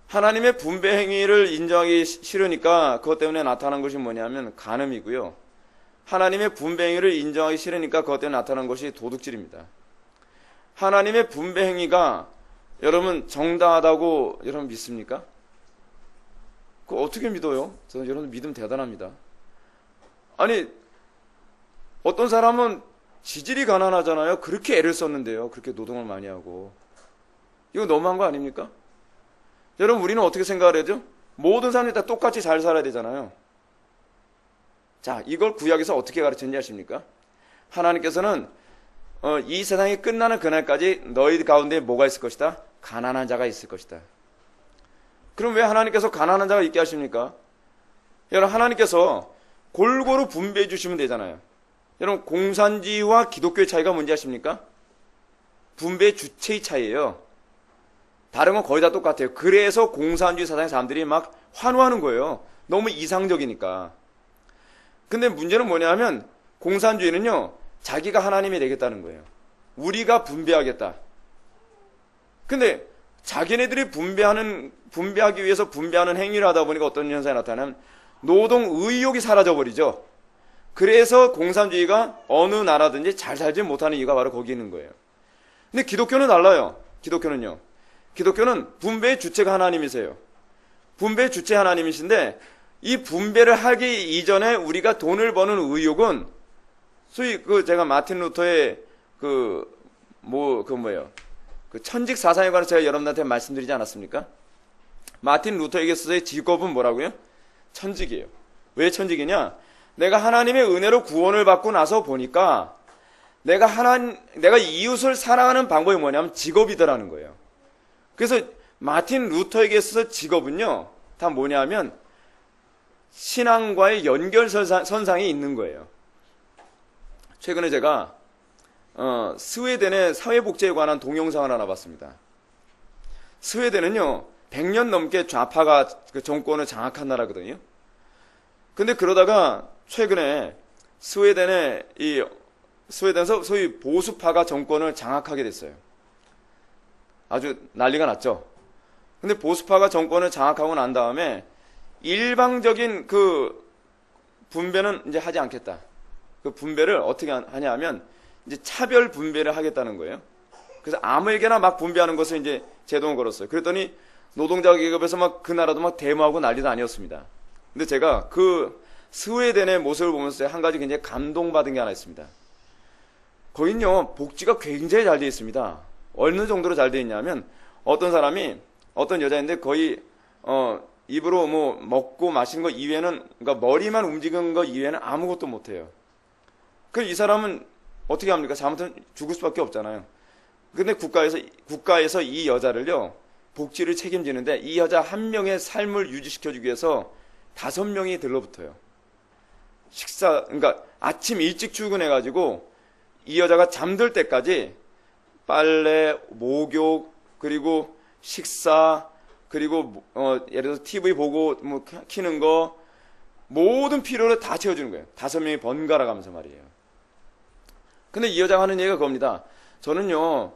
하나님의 분배 행위를 인정하기 싫으니까 그것 때문에 나타난 것이 뭐냐면 간음이고요. 하나님의 분배 행위를 인정하기 싫으니까 그것 때문에 나타난 것이 도둑질입니다. 하나님의 분배 행위가 여러분 정당하다고 여러분 믿습니까? 그거 어떻게 믿어요? 저는 여러분 믿음 대단합니다. 아니, 어떤 사람은 지질이 가난하잖아요. 그렇게 애를 썼는데요. 그렇게 노동을 많이 하고. 이거 너무한 거 아닙니까? 여러분, 우리는 어떻게 생각을 해야죠? 모든 사람들이 다 똑같이 잘 살아야 되잖아요. 자, 이걸 구약에서 어떻게 가르쳤는지 아십니까? 하나님께서는 이 세상이 끝나는 그날까지 너희 가운데 뭐가 있을 것이다? 가난한 자가 있을 것이다. 그럼 왜 하나님께서 가난한 자가 있게 하십니까? 여러분, 하나님께서 골고루 분배해 주시면 되잖아요. 여러분, 공산주의와 기독교의 차이가 뭔지 아십니까? 분배 주체의 차이예요. 다른 건 거의 다 똑같아요. 그래서 공산주의 사상의 사람들이 막 환호하는 거예요. 너무 이상적이니까. 근데 문제는 뭐냐면 공산주의는요, 자기가 하나님이 되겠다는 거예요. 우리가 분배하겠다. 근데 자기네들이 분배하기 위해서 분배하는 행위를 하다 보니까 어떤 현상이 나타나면 노동 의욕이 사라져버리죠. 그래서 공산주의가 어느 나라든지 잘 살지 못하는 이유가 바로 거기 있는 거예요. 근데 기독교는 달라요. 기독교는 분배의 주체가 하나님이세요. 분배의 주체 하나님이신데 이 분배를 하기 이전에 우리가 돈을 버는 의욕은 소위 제가 마틴 루터의 천직 사상에 관해서 제가 여러분한테 말씀드리지 않았습니까? 마틴 루터에게서의 직업은 뭐라고요? 천직이에요. 왜 천직이냐? 내가 하나님의 은혜로 구원을 받고 나서 보니까 내가 이웃을 사랑하는 방법이 뭐냐면 직업이더라는 거예요. 그래서 마틴 루터에게 있어서 직업은요, 다 뭐냐면 신앙과의 연결선상에 있는 거예요. 최근에 제가 스웨덴의 사회복지에 관한 동영상을 하나 봤습니다. 스웨덴은요 100년 넘게 좌파가 그 정권을 장악한 나라거든요. 근데 그러다가 최근에 스웨덴에서 소위 보수파가 정권을 장악하게 됐어요. 아주 난리가 났죠. 근데 보수파가 정권을 장악하고 난 다음에 일방적인 그 분배는 이제 하지 않겠다. 그 분배를 어떻게 하냐면 이제 차별 분배를 하겠다는 거예요. 그래서 아무에게나 막 분배하는 것을 이제 제동을 걸었어요. 그랬더니 노동자 계급에서 막 그 나라도 막 데모하고 난리도 아니었습니다. 근데 제가 그 스웨덴의 모습을 보면서 한 가지 굉장히 감동받은 게 하나 있습니다. 거긴요 복지가 굉장히 잘 되어 있습니다. 어느 정도로 잘 되어 있냐면 어떤 여자인데 거의 입으로 뭐 먹고 마시는 거 이외에는, 그러니까 머리만 움직이는 거 이외에는 아무것도 못해요. 그럼 이 사람은 어떻게 합니까? 잘못하면 죽을 수밖에 없잖아요. 근데 국가에서 이 여자를요, 복지를 책임지는데 이 여자 한 명의 삶을 유지시켜주기 위해서 5명이 들러붙어요. 그러니까 아침 일찍 출근해가지고 이 여자가 잠들 때까지 빨래, 목욕, 그리고 식사, 그리고 예를 들어서 TV 보고 뭐 키는 거, 모든 필요를 다 채워주는 거예요. 5명이 번갈아 가면서 말이에요. 근데 이 여자가 하는 얘기가 그겁니다. 저는요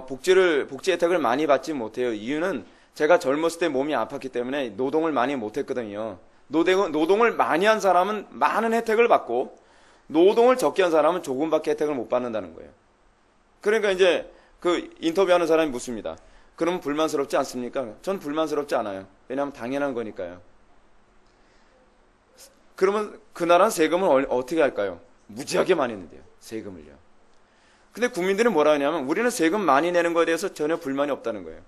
복지 혜택을 많이 받지 못해요. 이유는 제가 젊었을 때 몸이 아팠기 때문에 노동을 많이 못했거든요. 노동을 많이 한 사람은 많은 혜택을 받고 노동을 적게 한 사람은 조금밖에 혜택을 못 받는다는 거예요. 그러니까 이제 그 인터뷰하는 사람이 묻습니다. 그럼 불만스럽지 않습니까? 전 불만스럽지 않아요. 왜냐하면 당연한 거니까요. 그러면 그 나라는 세금을 어떻게 할까요? 무지하게 많이 낸대요. 세금을요. 근데 국민들은 뭐라 하냐면 우리는 세금 많이 내는 거에 대해서 전혀 불만이 없다는 거예요.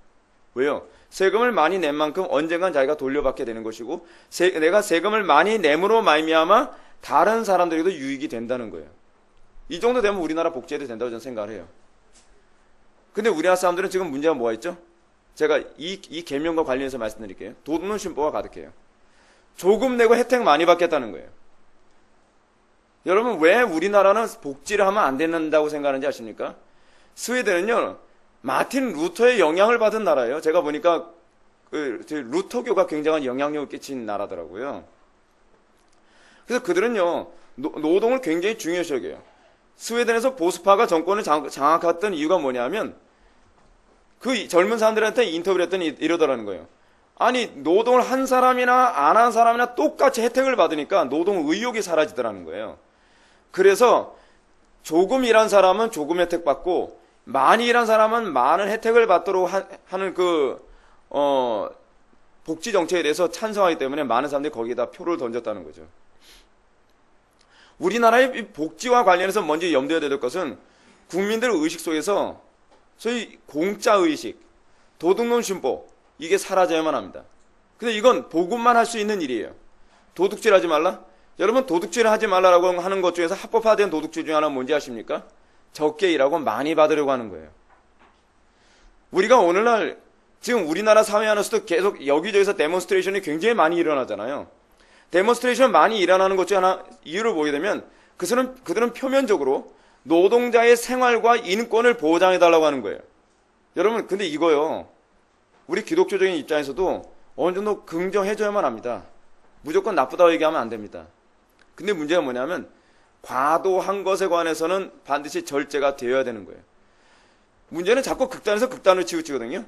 왜요? 세금을 많이 낸 만큼 언젠간 자기가 돌려받게 되는 것이고 내가 세금을 많이 내므로 말미암아 다른 사람들에게도 유익이 된다는 거예요. 이 정도 되면 우리나라 복지해도 된다고 저는 생각을 해요. 근데 우리나라 사람들은 지금 문제가 뭐가 있죠? 제가 이 계명과 관련해서 말씀드릴게요. 돈은 심보가 가득해요. 조금 내고 혜택 많이 받겠다는 거예요. 여러분, 왜 우리나라는 복지를 하면 안 된다고 생각하는지 아십니까? 스웨덴은요 마틴 루터의 영향을 받은 나라예요. 제가 보니까 루터교가 굉장한 영향력을 끼친 나라더라고요. 그래서 그들은요, 노동을 굉장히 중요시 여겨요. 스웨덴에서 보수파가 정권을 장악했던 이유가 뭐냐면 그 젊은 사람들한테 인터뷰를 했더니 이러더라는 거예요. 아니, 노동을 한 사람이나 안 한 사람이나 똑같이 혜택을 받으니까 노동 의욕이 사라지더라는 거예요. 그래서 조금 일한 사람은 조금 혜택 받고 많이 일한 사람은 많은 혜택을 받도록 하는 복지 정책에 대해서 찬성하기 때문에 많은 사람들이 거기에다 표를 던졌다는 거죠. 우리나라의 복지와 관련해서 먼저 염두에 둬야 될 것은 국민들 의식 속에서 소위 공짜의식, 도둑놈 신보, 이게 사라져야만 합니다. 근데 이건 복음만 할 수 있는 일이에요. 도둑질 하지 말라? 여러분, 도둑질 하지 말라라고 하는 것 중에서 합법화된 도둑질 중에 하나는 뭔지 아십니까? 적게 일하고 많이 받으려고 하는 거예요. 우리가 오늘날 지금 우리나라 사회 안에서도 계속 여기저기서 데몬스트레이션이 굉장히 많이 일어나잖아요. 데몬스트레이션 많이 일어나는 것 중에 하나 이유를 보게 되면 그들은 표면적으로 노동자의 생활과 인권을 보장해달라고 하는 거예요. 여러분, 근데 이거요, 우리 기독교적인 입장에서도 어느 정도 긍정해줘야만 합니다. 무조건 나쁘다고 얘기하면 안 됩니다. 근데 문제가 뭐냐면 과도한 것에 관해서는 반드시 절제가 되어야 되는 거예요. 문제는 자꾸 극단에서 극단으로 치우치거든요.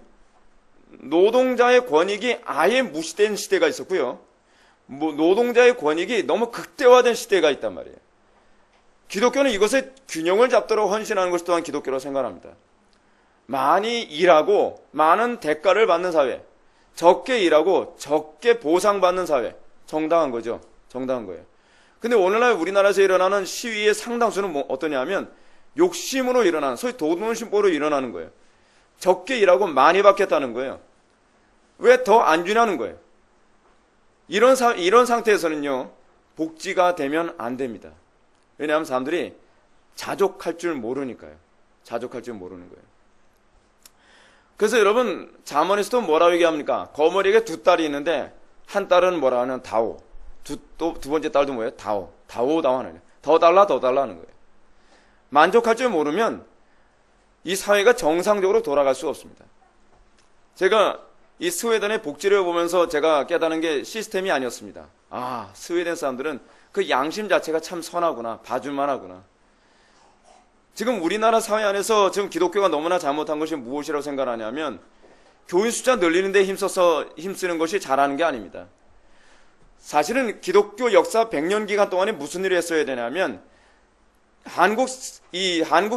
노동자의 권익이 아예 무시된 시대가 있었고요. 노동자의 권익이 너무 극대화된 시대가 있단 말이에요. 기독교는 이것에 균형을 잡도록 헌신하는 것이 또한 기독교라고 생각합니다. 많이 일하고 많은 대가를 받는 사회, 적게 일하고 적게 보상받는 사회, 정당한 거죠. 정당한 거예요. 근데 오늘날 우리나라에서 일어나는 시위의 상당수는 어떠냐면 욕심으로 일어나는, 소위 도둑심보로 일어나는 거예요. 적게 일하고 많이 받겠다는 거예요. 왜 더 안 주냐는 거예요. 이런 상태에서는요, 복지가 되면 안 됩니다. 왜냐하면 사람들이 자족할 줄 모르니까요. 자족할 줄 모르는 거예요. 그래서 여러분, 잠언에서도 뭐라고 얘기합니까? 거머리에게 두 딸이 있는데 한 딸은 뭐라 하면 다오. 두 번째 딸도 뭐예요? 다오. 다오 하는 거예요. 더 달라 하는 거예요. 만족할 줄 모르면 이 사회가 정상적으로 돌아갈 수 없습니다. 제가 이 스웨덴의 복지를 보면서 제가 깨달은 게 시스템이 아니었습니다. 아, 스웨덴 사람들은 그 양심 자체가 참 선하구나. 봐줄만 하구나. 지금 우리나라 사회 안에서 지금 기독교가 너무나 잘못한 것이 무엇이라고 생각하냐면 교인 숫자 늘리는 데 힘쓰는 것이 잘하는 게 아닙니다. 사실은 기독교 역사 100년 기간 동안에 무슨 일을 했어야 되냐면 한국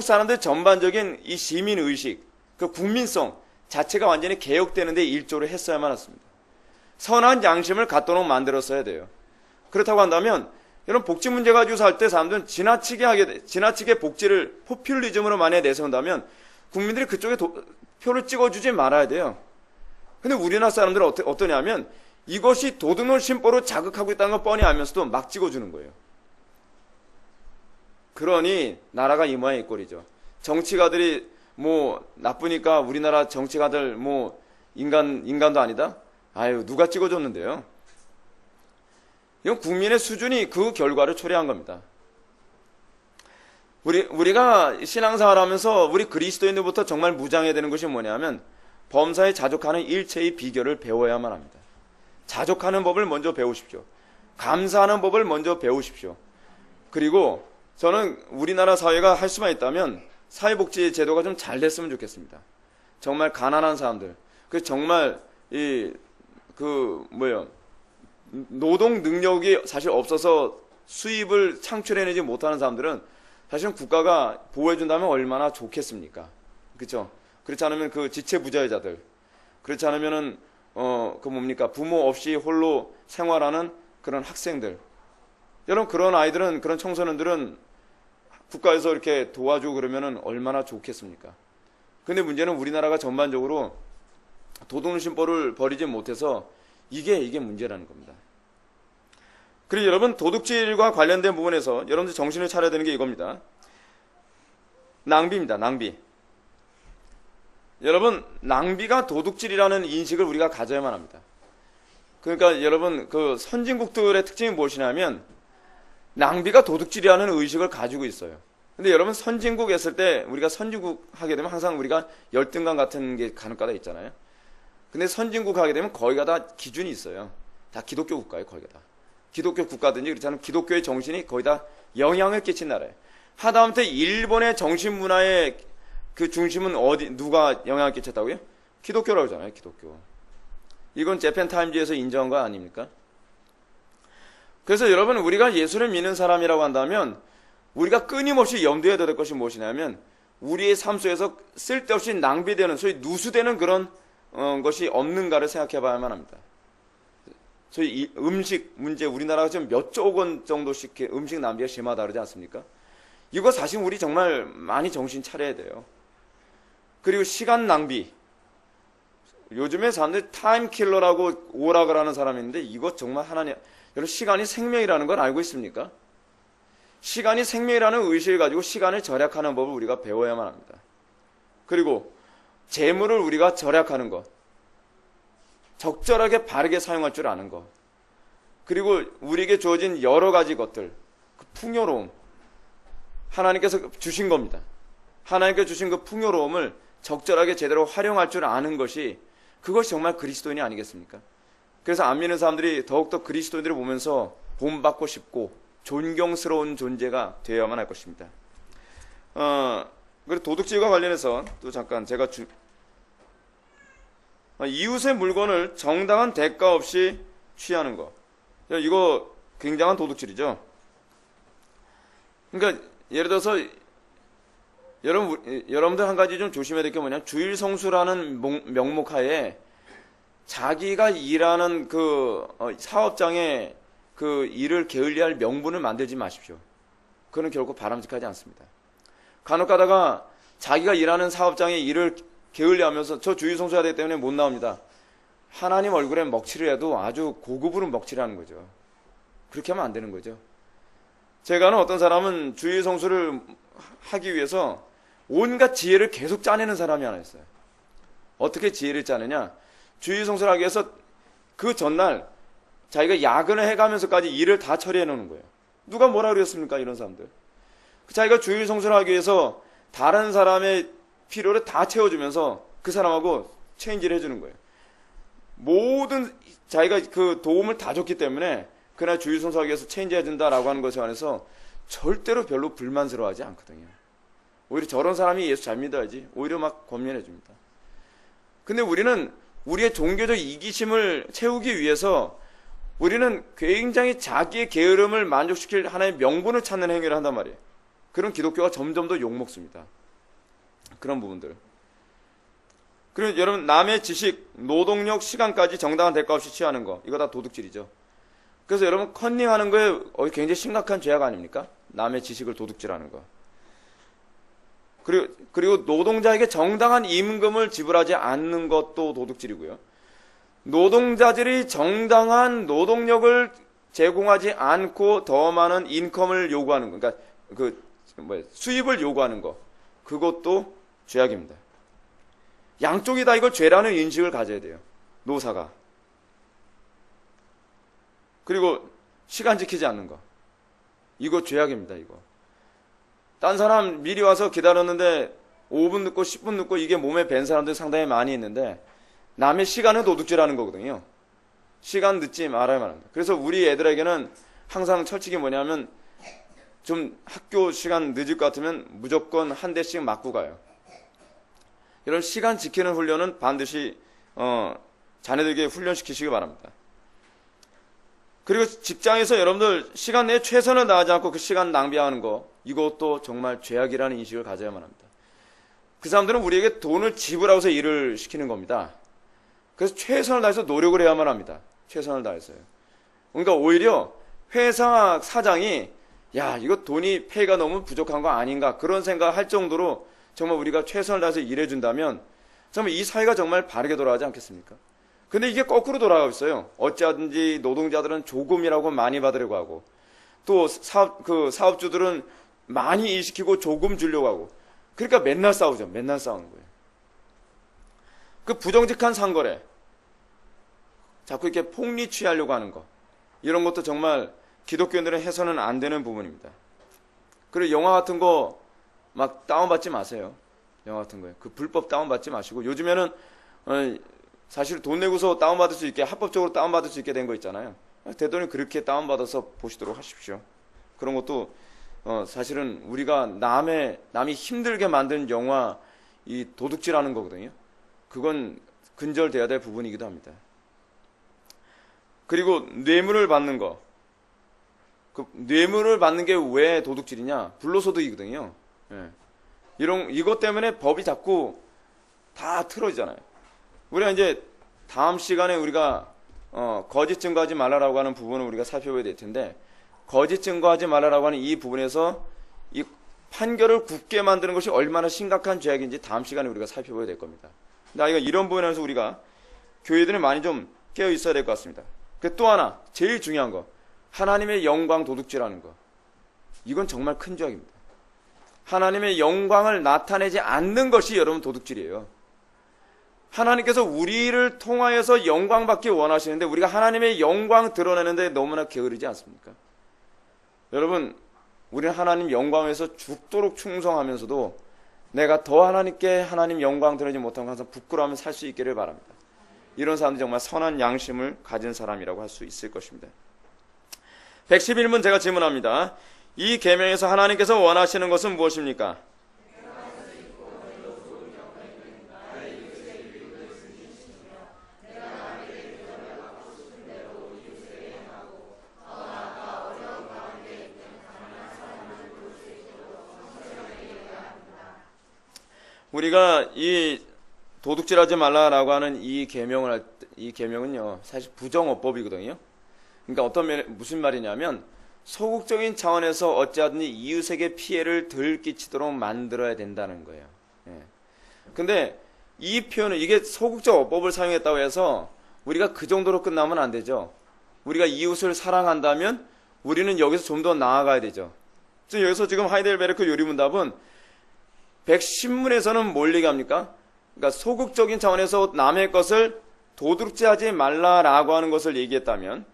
사람들 전반적인 이 시민의식, 그 국민성 자체가 완전히 개혁되는 데 일조를 했어야만 했습니다. 선한 양심을 갖도록 만들었어야 돼요. 그렇다고 한다면 이런 복지 문제 가지고 살 때 사람들은 지나치게 복지를 포퓰리즘으로 만약에 내세운다면 국민들이 그쪽에 표를 찍어주지 말아야 돼요. 근데 우리나라 사람들은 어떠냐면 이것이 도둑놈 심보로 자극하고 있다는 걸 뻔히 알면서도 막 찍어주는 거예요. 그러니 나라가 이 모양이 꼴이죠. 정치가들이 나쁘니까 우리나라 정치가들 인간도 아니다? 아유, 누가 찍어줬는데요? 이건 국민의 수준이 그 결과를 초래한 겁니다. 우리가 신앙생활 하면서 우리 그리스도인들부터 정말 무장해야 되는 것이 뭐냐면 범사에 자족하는 일체의 비결을 배워야만 합니다. 자족하는 법을 먼저 배우십시오. 감사하는 법을 먼저 배우십시오. 그리고 저는 우리나라 사회가 할 수만 있다면 사회복지 제도가 좀 잘 됐으면 좋겠습니다. 정말 가난한 사람들, 정말 노동 능력이 사실 없어서 수입을 창출해내지 못하는 사람들은 사실은 국가가 보호해준다면 얼마나 좋겠습니까? 그렇죠? 그렇지 않으면 그 지체부자여자들, 그렇지 않으면은 부모 없이 홀로 생활하는 그런 학생들, 여러분 그런 아이들은, 그런 청소년들은 국가에서 이렇게 도와주고 그러면은 얼마나 좋겠습니까? 근데 문제는 우리나라가 전반적으로 도둑심보를 버리지 못해서 이게 문제라는 겁니다. 그리고 여러분, 도둑질과 관련된 부분에서 여러분들 정신을 차려야 되는 게 이겁니다. 낭비입니다. 낭비. 여러분, 낭비가 도둑질이라는 인식을 우리가 가져야만 합니다. 그러니까 여러분, 그 선진국들의 특징이 무엇이냐면 낭비가 도둑질이라는 의식을 가지고 있어요. 근데 여러분, 선진국 했을 때 우리가 선진국 하게 되면 항상 우리가 열등감 같은 게 간혹가다 있잖아요. 근데 선진국 하게 되면 거기가 다 기준이 있어요. 다 기독교 국가예요, 거기가 다. 기독교 국가든지 그렇잖아요. 기독교의 정신이 거의 다 영향을 끼친 나라예요. 하다못해 일본의 정신 문화의 그 중심은 누가 영향을 끼쳤다고요? 기독교라고 하잖아요. 기독교. 이건 재팬타임즈에서 인정한 거 아닙니까? 그래서 여러분, 우리가 예수를 믿는 사람이라고 한다면 우리가 끊임없이 염두에 둬야 될 것이 무엇이냐면 우리의 삶 속에서 쓸데없이 낭비되는, 소위 누수되는 그런 것이 없는가를 생각해 봐야만 합니다. 소위 이 음식 문제, 우리나라가 지금 몇 조 원 정도씩 음식 낭비가 심하다 그러지 않습니까? 이거 사실 우리 정말 많이 정신 차려야 돼요. 그리고 시간 낭비. 요즘에 사람들이 타임킬러라고 오락을 하는 사람이 있는데 이거 정말 하나님, 여러분 시간이 생명이라는 걸 알고 있습니까? 시간이 생명이라는 의식을 가지고 시간을 절약하는 법을 우리가 배워야만 합니다. 그리고 재물을 우리가 절약하는 것, 적절하게 바르게 사용할 줄 아는 것, 그리고 우리에게 주어진 여러 가지 것들, 그 풍요로움, 하나님께서 주신 겁니다. 하나님께서 주신 그 풍요로움을 적절하게 제대로 활용할 줄 아는 것이, 그것이 정말 그리스도인이 아니겠습니까? 그래서 안 믿는 사람들이 더욱더 그리스도인들을 보면서 본받고 싶고 존경스러운 존재가 되어야만 할 것입니다. 그리고 도둑질과 관련해서 또 잠깐 제가 이웃의 물건을 정당한 대가 없이 취하는 거, 이거 굉장한 도둑질이죠. 그러니까 예를 들어서 여러분들 한 가지 좀 조심해야 될 게 뭐냐면, 주일성수라는 명목 하에 자기가 일하는 그 사업장에 그 일을 게을리할 명분을 만들지 마십시오. 그건 결코 바람직하지 않습니다. 간혹 가다가 자기가 일하는 사업장에 일을 게을리하면서 저 주일성수해야 되기 때문에 못 나옵니다. 하나님 얼굴에 먹칠을 해도 아주 고급으로 먹칠하는 거죠. 그렇게 하면 안 되는 거죠. 제가 아는 어떤 사람은 주일성수를 하기 위해서 온갖 지혜를 계속 짜내는 사람이 하나 있어요. 어떻게 지혜를 짜느냐? 주일성수를 하기 위해서 그 전날 자기가 야근을 해가면서까지 일을 다 처리해 놓는 거예요. 누가 뭐라 그랬습니까? 이런 사람들. 자기가 주일성수를 하기 위해서 다른 사람의 필요를 다 채워주면서 그 사람하고 체인지를 해주는 거예요. 모든 자기가 그 도움을 다 줬기 때문에 그날 주일성수하기 위해서 체인지 해준다라고 하는 것에 관해서 절대로 별로 불만스러워하지 않거든요. 오히려 저런 사람이 예수 잘 믿어야지 오히려 막 권면해 줍니다. 근데 우리는 우리의 종교적 이기심을 채우기 위해서 우리는 굉장히 자기의 게으름을 만족시킬 하나의 명분을 찾는 행위를 한단 말이에요. 그런 기독교가 점점 더 욕먹습니다. 그런 부분들. 그리고 여러분, 남의 지식, 노동력, 시간까지 정당한 대가 없이 취하는 거, 이거 다 도둑질이죠. 그래서 여러분, 컨닝하는 거에 굉장히 심각한 죄악 아닙니까? 남의 지식을 도둑질하는 거. 그리고 노동자에게 정당한 임금을 지불하지 않는 것도 도둑질이고요. 노동자들이 정당한 노동력을 제공하지 않고 더 많은 인컴을 요구하는 거, 그러니까 수입을 요구하는 거, 그것도 죄악입니다. 양쪽이 다 이걸 죄라는 인식을 가져야 돼요. 노사가. 그리고 시간 지키지 않는 거, 이거 죄악입니다. 이거. 딴 사람 미리 와서 기다렸는데 5분 늦고 10분 늦고 이게 몸에 밴 사람들 상당히 많이 있는데, 남의 시간은 도둑질하는 거거든요. 시간 늦지 말아야만 합니다. 그래서 우리 애들에게는 항상 철칙이 뭐냐면, 좀 학교 시간 늦을 것 같으면 무조건 한 대씩 맞고 가요. 이런 시간 지키는 훈련은 반드시 자녀들에게 훈련시키시기 바랍니다. 그리고 직장에서 여러분들 시간 내에 최선을 다하지 않고 그 시간 낭비하는 거, 이것도 정말 죄악이라는 인식을 가져야만 합니다. 그 사람들은 우리에게 돈을 지불하고서 일을 시키는 겁니다. 그래서 최선을 다해서 노력을 해야만 합니다. 최선을 다해서요. 그러니까 오히려 회사 사장이 야, 이거 돈이 페이가 너무 부족한 거 아닌가, 그런 생각을 할 정도로 정말 우리가 최선을 다해서 일해준다면 정말 이 사회가 정말 바르게 돌아가지 않겠습니까? 근데 이게 거꾸로 돌아가고 있어요. 어찌하든지 노동자들은 조금이라고 많이 받으려고 하고, 또 사업주들은 많이 일시키고 조금 주려고 하고, 그러니까 맨날 싸우죠. 맨날 싸우는 거예요. 그 부정직한 상거래, 자꾸 이렇게 폭리 취하려고 하는 거, 이런 것도 정말 기독교인들은 해서는 안 되는 부분입니다. 그리고 영화 같은 거 막 다운받지 마세요. 영화 같은 거에 그 불법 다운받지 마시고, 요즘에는 사실 돈 내고서 다운받을 수 있게, 합법적으로 다운받을 수 있게 된 거 있잖아요. 되도록 그렇게 다운받아서 보시도록 하십시오. 그런 것도 사실은 우리가 남이 힘들게 만든 영화 이 도둑질하는 거거든요. 그건 근절돼야 될 부분이기도 합니다. 그리고 뇌물을 받는 거. 그 뇌물을 받는 게 왜 도둑질이냐? 불로소득이거든요. 예. 이것 때문에 법이 자꾸 다 틀어지잖아요. 우리가 이제 다음 시간에 우리가 거짓 증거하지 말라라고 하는 부분을 우리가 살펴봐야 될 텐데, 거짓 증거하지 말라라고 하는 이 부분에서 이 판결을 굳게 만드는 것이 얼마나 심각한 죄악인지 다음 시간에 우리가 살펴봐야 될 겁니다. 이런 부분에서 우리가 교회들이 많이 좀 깨어 있어야 될 것 같습니다. 또 하나 제일 중요한 거, 하나님의 영광 도둑질하는 거. 이건 정말 큰 죄악입니다. 하나님의 영광을 나타내지 않는 것이 여러분 도둑질이에요. 하나님께서 우리를 통하여서 영광 받기 원하시는데 우리가 하나님의 영광 드러내는데 너무나 게으르지 않습니까? 여러분, 우리는 하나님 영광에서 죽도록 충성하면서도 내가 더 하나님께 하나님 영광 드러내지 못하고 항상 부끄러워하며 살 수 있기를 바랍니다. 이런 사람들이 정말 선한 양심을 가진 사람이라고 할 수 있을 것입니다. 111문 제가 질문합니다. 이 계명에서 하나님께서 원하시는 것은 무엇입니까? 우리가 이 도둑질하지 말라라고 하는 이 계명은요 사실 부정어법이거든요. 그러니까 무슨 말이냐면 소극적인 차원에서 어찌하든지 이웃에게 피해를 덜 끼치도록 만들어야 된다는 거예요. 예. 근데 이 표현은 이게 소극적 어법을 사용했다고 해서 우리가 그 정도로 끝나면 안 되죠. 우리가 이웃을 사랑한다면 우리는 여기서 좀 더 나아가야 되죠. 여기서 지금 하이델베르크 요리문답은 110문에서는 뭘 얘기합니까? 그러니까 소극적인 차원에서 남의 것을 도둑질하지 말라라고 하는 것을 얘기했다면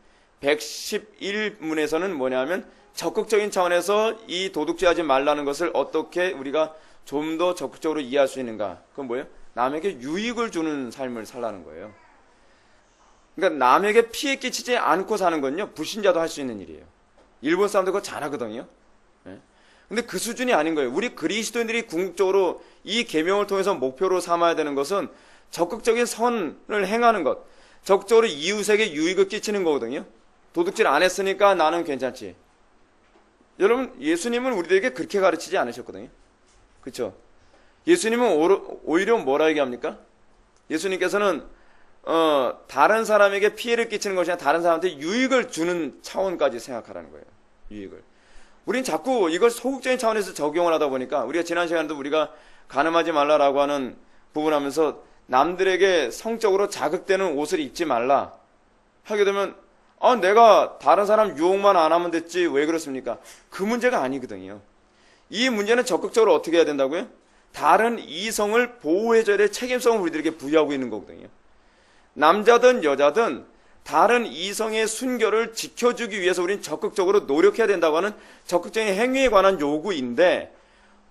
111문에서는 뭐냐면 적극적인 차원에서 이 도둑질하지 말라는 것을 어떻게 우리가 좀 더 적극적으로 이해할 수 있는가? 그건 뭐예요? 남에게 유익을 주는 삶을 살라는 거예요. 그러니까 남에게 피해 끼치지 않고 사는 건요 불신자도 할 수 있는 일이에요. 일본 사람들 그거 잘하거든요. 근데 그 수준이 아닌 거예요. 우리 그리스도인들이 궁극적으로 이 계명을 통해서 목표로 삼아야 되는 것은 적극적인 선을 행하는 것, 적극적으로 이웃에게 유익을 끼치는 거거든요. 도둑질 안 했으니까 나는 괜찮지. 여러분, 예수님은 우리들에게 그렇게 가르치지 않으셨거든요. 그렇죠? 예수님은 오히려 뭐라 얘기합니까? 예수님께서는 다른 사람에게 피해를 끼치는 것이 아니라 다른 사람한테 유익을 주는 차원까지 생각하라는 거예요. 유익을. 우린 자꾸 이걸 소극적인 차원에서 적용을 하다 보니까 우리가 지난 시간에도 우리가 간음하지 말라라고 하는 부분하면서 남들에게 성적으로 자극되는 옷을 입지 말라 하게 되면 내가 다른 사람 유혹만 안 하면 됐지 왜 그렇습니까? 그 문제가 아니거든요. 이 문제는 적극적으로 어떻게 해야 된다고요? 다른 이성을 보호해줘야 될 책임성을 우리들에게 부여하고 있는 거거든요. 남자든 여자든 다른 이성의 순결을 지켜주기 위해서 우리는 적극적으로 노력해야 된다고 하는 적극적인 행위에 관한 요구인데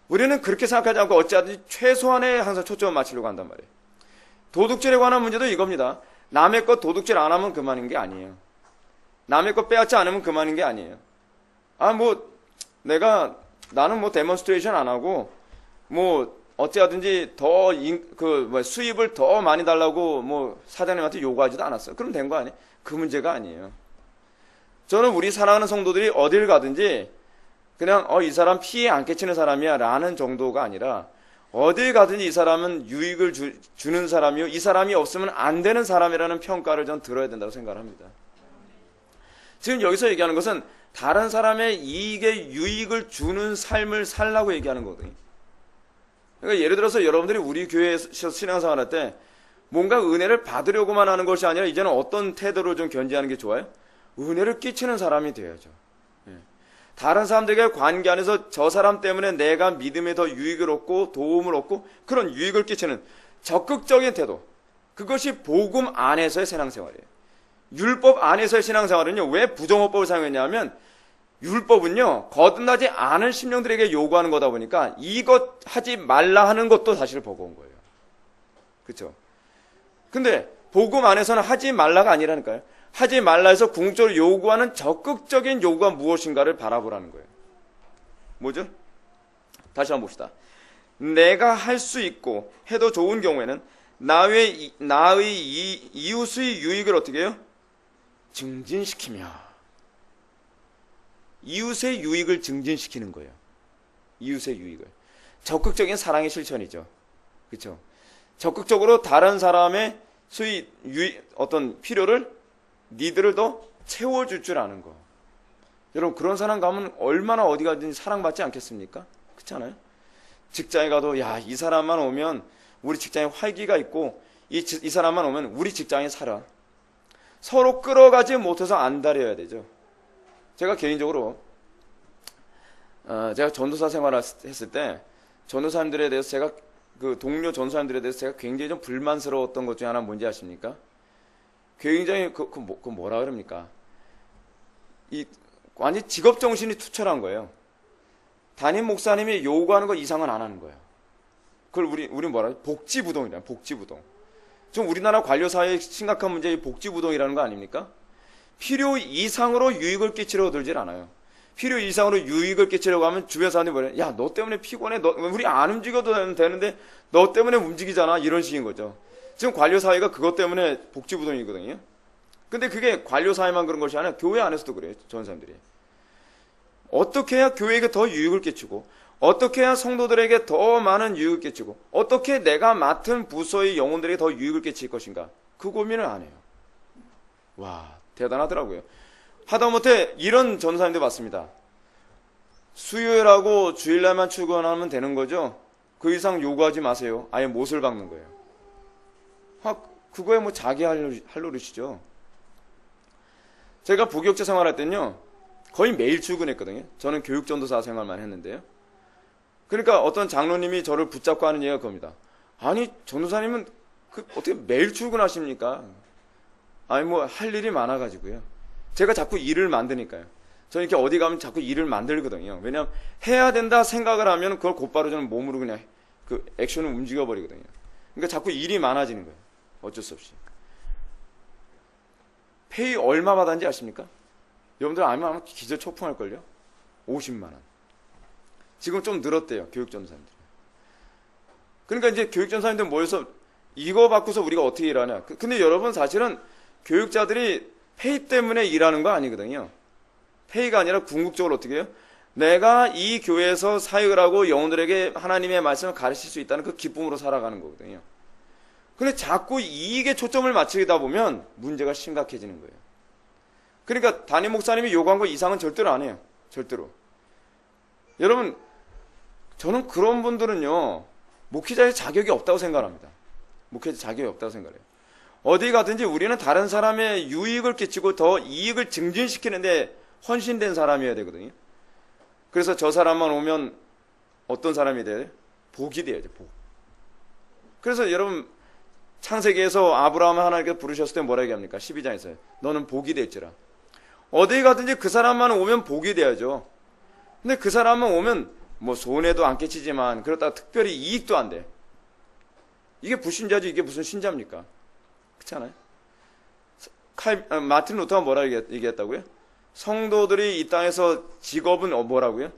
우리는 그렇게 생각하지 않고 어찌하든지 최소한의 항상 초점을 맞추려고 한단 말이에요. 도둑질에 관한 문제도 이겁니다. 남의 것 도둑질 안 하면 그만인 게 아니에요. 남의 것 빼앗지 않으면 그만인 게 아니에요. 나는 데몬스트레이션 안 하고 어찌하든지 수입을 더 많이 달라고 사장님한테 요구하지도 않았어요. 그럼 된 거 아니에요? 그 문제가 아니에요. 저는 우리 사랑하는 성도들이 어딜 가든지 그냥 이 사람 피해 안 끼치는 사람이야 라는 정도가 아니라 어딜 가든지 이 사람은 유익을 주는 사람이요 이 사람이 없으면 안 되는 사람이라는 평가를 전 들어야 된다고 생각을 합니다. 지금 여기서 얘기하는 것은 다른 사람의 이익에 유익을 주는 삶을 살라고 얘기하는 거거든요. 그러니까 예를 들어서 여러분들이 우리 교회에서 신앙생활 할 때 뭔가 은혜를 받으려고만 하는 것이 아니라 이제는 어떤 태도로 좀 견지하는 게 좋아요? 은혜를 끼치는 사람이 되어야죠. 다른 사람들과의 관계 안에서 저 사람 때문에 내가 믿음에 더 유익을 얻고 도움을 얻고 그런 유익을 끼치는 적극적인 태도, 그것이 복음 안에서의 신앙생활이에요. 율법 안에서의 신앙생활은요 왜 부정어법을 사용했냐면 율법은요 거듭나지 않은 심령들에게 요구하는 거다 보니까 이것 하지 말라 하는 것도 사실 버거운 거예요. 그렇죠? 근데 복음 안에서는 하지 말라가 아니라니까요. 하지 말라 해서 궁극적으로 요구하는 적극적인 요구가 무엇인가를 바라보라는 거예요. 뭐죠? 다시 한번 봅시다. 내가 할 수 있고 해도 좋은 경우에는 나의 이웃의 유익을 어떻게 해요? 증진시키며. 이웃의 유익을 증진시키는 거예요. 이웃의 유익을. 적극적인 사랑의 실천이죠. 그렇죠? 적극적으로 다른 사람의 어떤 필요를, 니들을 더 채워줄 줄 아는 거. 여러분, 그런 사람 가면 얼마나 어디 가든지 사랑받지 않겠습니까? 그렇잖아요? 직장에 가도, 야, 이 사람만 오면 우리 직장에 활기가 있고, 이 사람만 오면 우리 직장에 살아. 서로 끌어가지 못해서 안달해야 되죠. 제가 개인적으로, 제가 전도사 생활을 했을 때, 전도사님들에 대해서 제가, 그 동료 전도사님들에 대해서 제가 굉장히 좀 불만스러웠던 것 중에 하나는 뭔지 아십니까? 굉장히, 뭐라 그럽니까? 완전 직업정신이 투철한 거예요. 담임 목사님이 요구하는 거 이상은 안 하는 거예요. 그걸 우리 뭐라 해요? 복지부동이라, 복지부동. 좀 우리나라 관료사회의 심각한 문제의 복지부동이라는 거 아닙니까? 필요 이상으로 유익을 끼치려고 들질 않아요. 필요 이상으로 유익을 끼치려고 하면 주변 사람들이 뭐래? 야, 너 때문에 피곤해. 우리 안 움직여도 되는데 너 때문에 움직이잖아. 이런 식인 거죠. 지금 관료사회가 그것 때문에 복지부동이거든요. 근데 그게 관료사회만 그런 것이 아니라 교회 안에서도 그래요. 전 사람들이. 어떻게 해야 교회에게 더 유익을 끼치고, 어떻게 해야 성도들에게 더 많은 유익을 끼치고, 어떻게 내가 맡은 부서의 영혼들에게 더 유익을 끼칠 것인가, 그 고민을 안 해요. 와, 대단하더라고요. 하다못해 이런 전사님들 봤습니다. 수요일하고 주일날만 출근하면 되는 거죠. 그 이상 요구하지 마세요. 아예 못을 박는 거예요. 그거에 뭐 자기 할 노릇이죠. 제가 부교육자 생활할 때는요, 거의 매일 출근했거든요. 저는 교육전도사 생활만 했는데요. 그러니까 어떤 장로님이 저를 붙잡고 하는 얘기가 그겁니다. 아니, 전도사님은 어떻게 매일 출근하십니까? 아니, 뭐 할 일이 많아가지고요. 제가 자꾸 일을 만드니까요. 저는 이렇게 어디 가면 자꾸 일을 만들거든요. 왜냐하면 해야 된다 생각을 하면 그걸 곧바로 저는 몸으로 그냥 그 액션을 움직여버리거든요. 그러니까 자꾸 일이 많아지는 거예요. 어쩔 수 없이. 페이 얼마 받았는지 아십니까? 여러분들 알면 아마 기절 초풍할걸요? 50만 원. 지금 좀 늘었대요. 교육전사님들. 그러니까 이제 교육전사님들 모여서 이거 받고서 우리가 어떻게 일하냐. 근데 여러분 사실은 교육자들이 페이 때문에 일하는 거 아니거든요. 페이가 아니라 궁극적으로 어떻게 해요? 내가 이 교회에서 사역을 하고 영혼들에게 하나님의 말씀을 가르칠 수 있다는 그 기쁨으로 살아가는 거거든요. 근데 자꾸 이익에 초점을 맞추다 보면 문제가 심각해지는 거예요. 그러니까 담임 목사님이 요구한 거 이상은 절대로 안 해요. 절대로. 여러분, 저는 그런 분들은요, 목회자의 자격이 없다고 생각합니다. 목회자 자격이 없다고 생각해요. 어디 가든지 우리는 다른 사람의 유익을 끼치고 더 이익을 증진시키는데 헌신된 사람이어야 되거든요. 그래서 저 사람만 오면 어떤 사람이 돼야 돼요? 복이 돼야죠, 복. 그래서 여러분, 창세기에서 아브라함을 하나님께서 부르셨을 때 뭐라 얘기합니까? 12장에서요. 너는 복이 될지라. 어디 가든지 그 사람만 오면 복이 돼야죠. 근데 그 사람만 오면 뭐 손해도 안 끼치지만 그렇다가 특별히 이익도 안 돼. 이게 불신자지 이게 무슨 신자입니까? 그렇잖아요. 마틴 루터가 뭐라 얘기했다고요? 성도들이 이 땅에서 직업은 뭐라고요?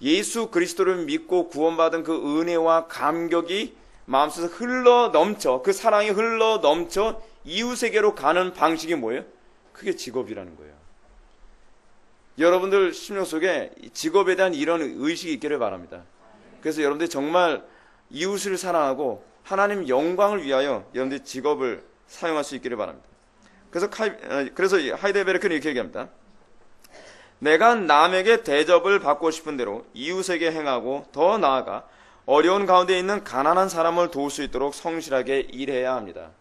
예수 그리스도를 믿고 구원받은 그 은혜와 감격이 마음속에서 흘러 넘쳐, 그 사랑이 흘러 넘쳐 이웃에게로 가는 방식이 뭐예요? 그게 직업이라는 거예요. 여러분들 심령 속에 직업에 대한 이런 의식이 있기를 바랍니다. 그래서 여러분들이 정말 이웃을 사랑하고 하나님 영광을 위하여 여러분들이 직업을 사용할 수 있기를 바랍니다. 그래서 하이델베르크는 이렇게 얘기합니다. 내가 남에게 대접을 받고 싶은 대로 이웃에게 행하고 더 나아가 어려운 가운데 있는 가난한 사람을 도울 수 있도록 성실하게 일해야 합니다.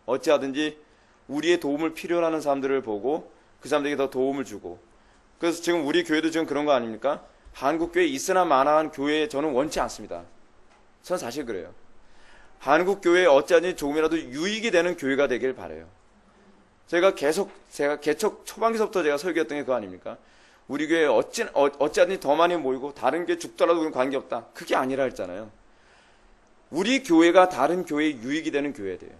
어찌하든지 우리의 도움을 필요로 하는 사람들을 보고 그 사람들에게 더 도움을 주고, 그래서 지금 우리 교회도 지금 그런 거 아닙니까? 한국교회 있으나 마나한 교회에 저는 원치 않습니다. 저는 사실 그래요. 한국교회에 어찌하든지 조금이라도 유익이 되는 교회가 되길 바라요. 제가 개척 초반기서부터 제가 설교했던 게 그거 아닙니까? 우리 교회에 어찌하든지 더 많이 모이고 다른 교회 죽더라도 그건 관계없다. 그게 아니라 했잖아요. 우리 교회가 다른 교회에 유익이 되는 교회에 돼요.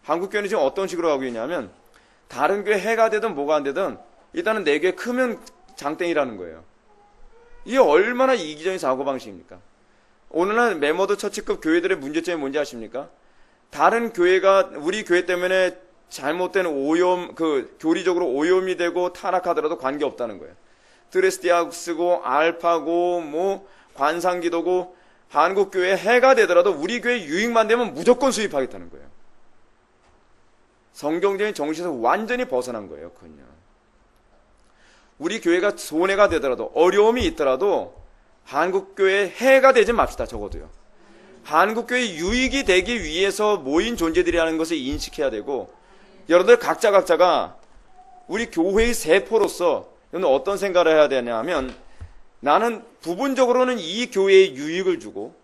한국교회는 지금 어떤 식으로 하고 있냐면 다른 교회 해가 되든 뭐가 안 되든 일단은 내 교회 크면 장땡이라는 거예요. 이게 얼마나 이기적인 사고방식입니까? 오늘날 메모드 처치급 교회들의 문제점이 뭔지 아십니까? 다른 교회가 우리 교회 때문에 잘못된 오염, 교리적으로 오염이 되고 타락하더라도 관계없다는 거예요. 드레스대학 쓰고 알파고 관상기도고 한국교회 해가 되더라도 우리 교회 유익만 되면 무조건 수입하겠다는 거예요. 성경적인 정신에서 완전히 벗어난 거예요. 그건요. 우리 교회가 손해가 되더라도 어려움이 있더라도 한국교회 해가 되지 맙시다. 적어도요. 한국교회 유익이 되기 위해서 모인 존재들이라는 것을 인식해야 되고, 여러분들 각자가 우리 교회의 세포로서 여러분 어떤 생각을 해야 되냐 하면, 나는 부분적으로는 이 교회에 유익을 주고,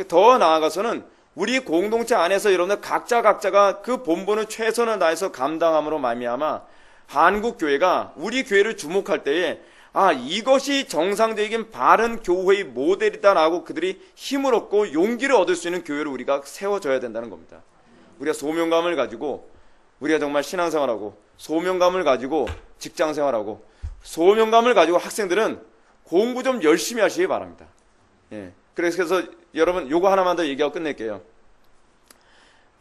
더 나아가서는 우리 공동체 안에서 여러분들 각자가 그 본분을 최선을 다해서 감당함으로 말미암아 한국교회가 우리 교회를 주목할 때에 이것이 정상적인 바른 교회의 모델이다라고 그들이 힘을 얻고 용기를 얻을 수 있는 교회를 우리가 세워줘야 된다는 겁니다. 우리가 소명감을 가지고 우리가 정말 신앙생활하고, 소명감을 가지고 직장생활하고, 소명감을 가지고 학생들은 공부 좀 열심히 하시기 바랍니다. 예. 그래서 여러분 요거 하나만 더 얘기하고 끝낼게요.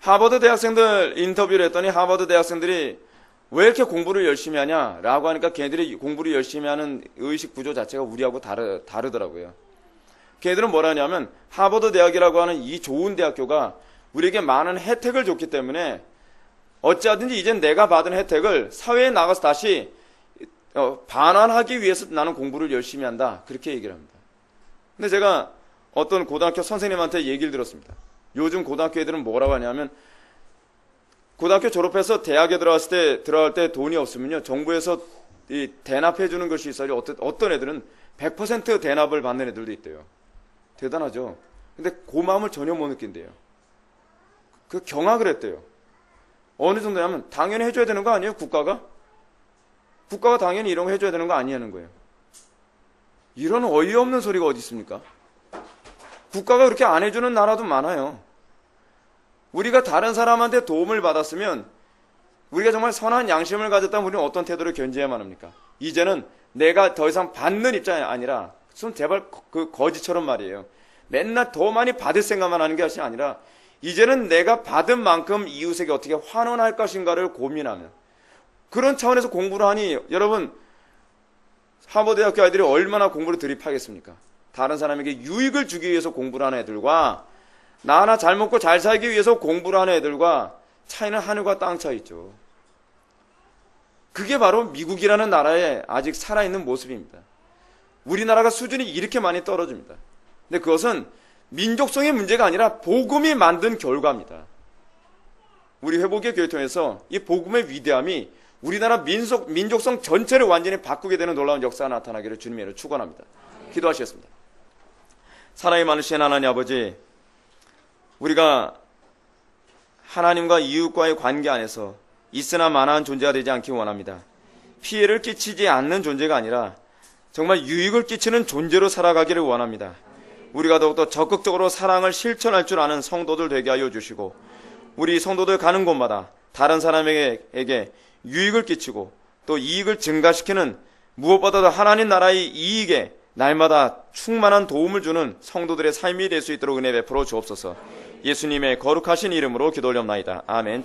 하버드 대학생들 인터뷰를 했더니 하버드 대학생들이 왜 이렇게 공부를 열심히 하냐라고 하니까 걔네들이 공부를 열심히 하는 의식 구조 자체가 우리하고 다르더라고요. 걔네들은 뭐라냐면 하버드 대학이라고 하는 이 좋은 대학교가 우리에게 많은 혜택을 줬기 때문에 어찌하든지 이젠 내가 받은 혜택을 사회에 나가서 다시 반환하기 위해서 나는 공부를 열심히 한다. 그렇게 얘기를 합니다. 근데 제가 어떤 고등학교 선생님한테 얘기를 들었습니다. 요즘 고등학교 애들은 뭐라고 하냐면 고등학교 졸업해서 대학에 들어갈 때 돈이 없으면요, 정부에서 이 대납해 주는 것이 있어요. 어떤 애들은 100% 대납을 받는 애들도 있대요. 대단하죠. 근데 그 마음을 전혀 못 느낀대요. 그 경악을 했대요. 어느 정도냐면 당연히 해줘야 되는 거 아니에요? 국가가 당연히 이런 거 해줘야 되는 거 아니냐는 거예요. 이런 어이없는 소리가 어디 있습니까? 국가가 그렇게 안 해주는 나라도 많아요. 우리가 다른 사람한테 도움을 받았으면, 우리가 정말 선한 양심을 가졌다면 우리는 어떤 태도를 견지해야만 합니까? 이제는 내가 더 이상 받는 입장이 아니라, 좀 제발 그 거지처럼 말이에요. 맨날 더 많이 받을 생각만 하는 것이 아니라, 이제는 내가 받은 만큼 이웃에게 어떻게 환원할 것인가를 고민하면, 그런 차원에서 공부를 하니, 여러분 하버드 대학교 아이들이 얼마나 공부를 드립하겠습니까? 다른 사람에게 유익을 주기 위해서 공부를 하는 애들과 나 하나 잘 먹고 잘 살기 위해서 공부를 하는 애들과 차이는 하늘과 땅 차이 있죠. 그게 바로 미국이라는 나라의 아직 살아있는 모습입니다. 우리나라가 수준이 이렇게 많이 떨어집니다. 근데 그것은 민족성의 문제가 아니라 복음이 만든 결과입니다. 우리 회복의 교회 통해서 이 복음의 위대함이 우리나라 민족성 전체를 완전히 바꾸게 되는 놀라운 역사가 나타나기를 주님의 축원합니다. 기도하시겠습니다. 사랑이 많으신 하나님 아버지, 우리가 하나님과 이웃과의 관계 안에서 있으나 마나한 존재가 되지 않기 원합니다. 피해를 끼치지 않는 존재가 아니라 정말 유익을 끼치는 존재로 살아가기를 원합니다. 우리가 더욱더 적극적으로 사랑을 실천할 줄 아는 성도들 되게 하여 주시고, 우리 성도들 가는 곳마다 다른 사람에게 유익을 끼치고 또 이익을 증가시키는, 무엇보다도 하나님 나라의 이익에 날마다 충만한 도움을 주는 성도들의 삶이 될 수 있도록 은혜 베풀어 주옵소서. 예수님의 거룩하신 이름으로 기도 올려옵나이다. 아멘.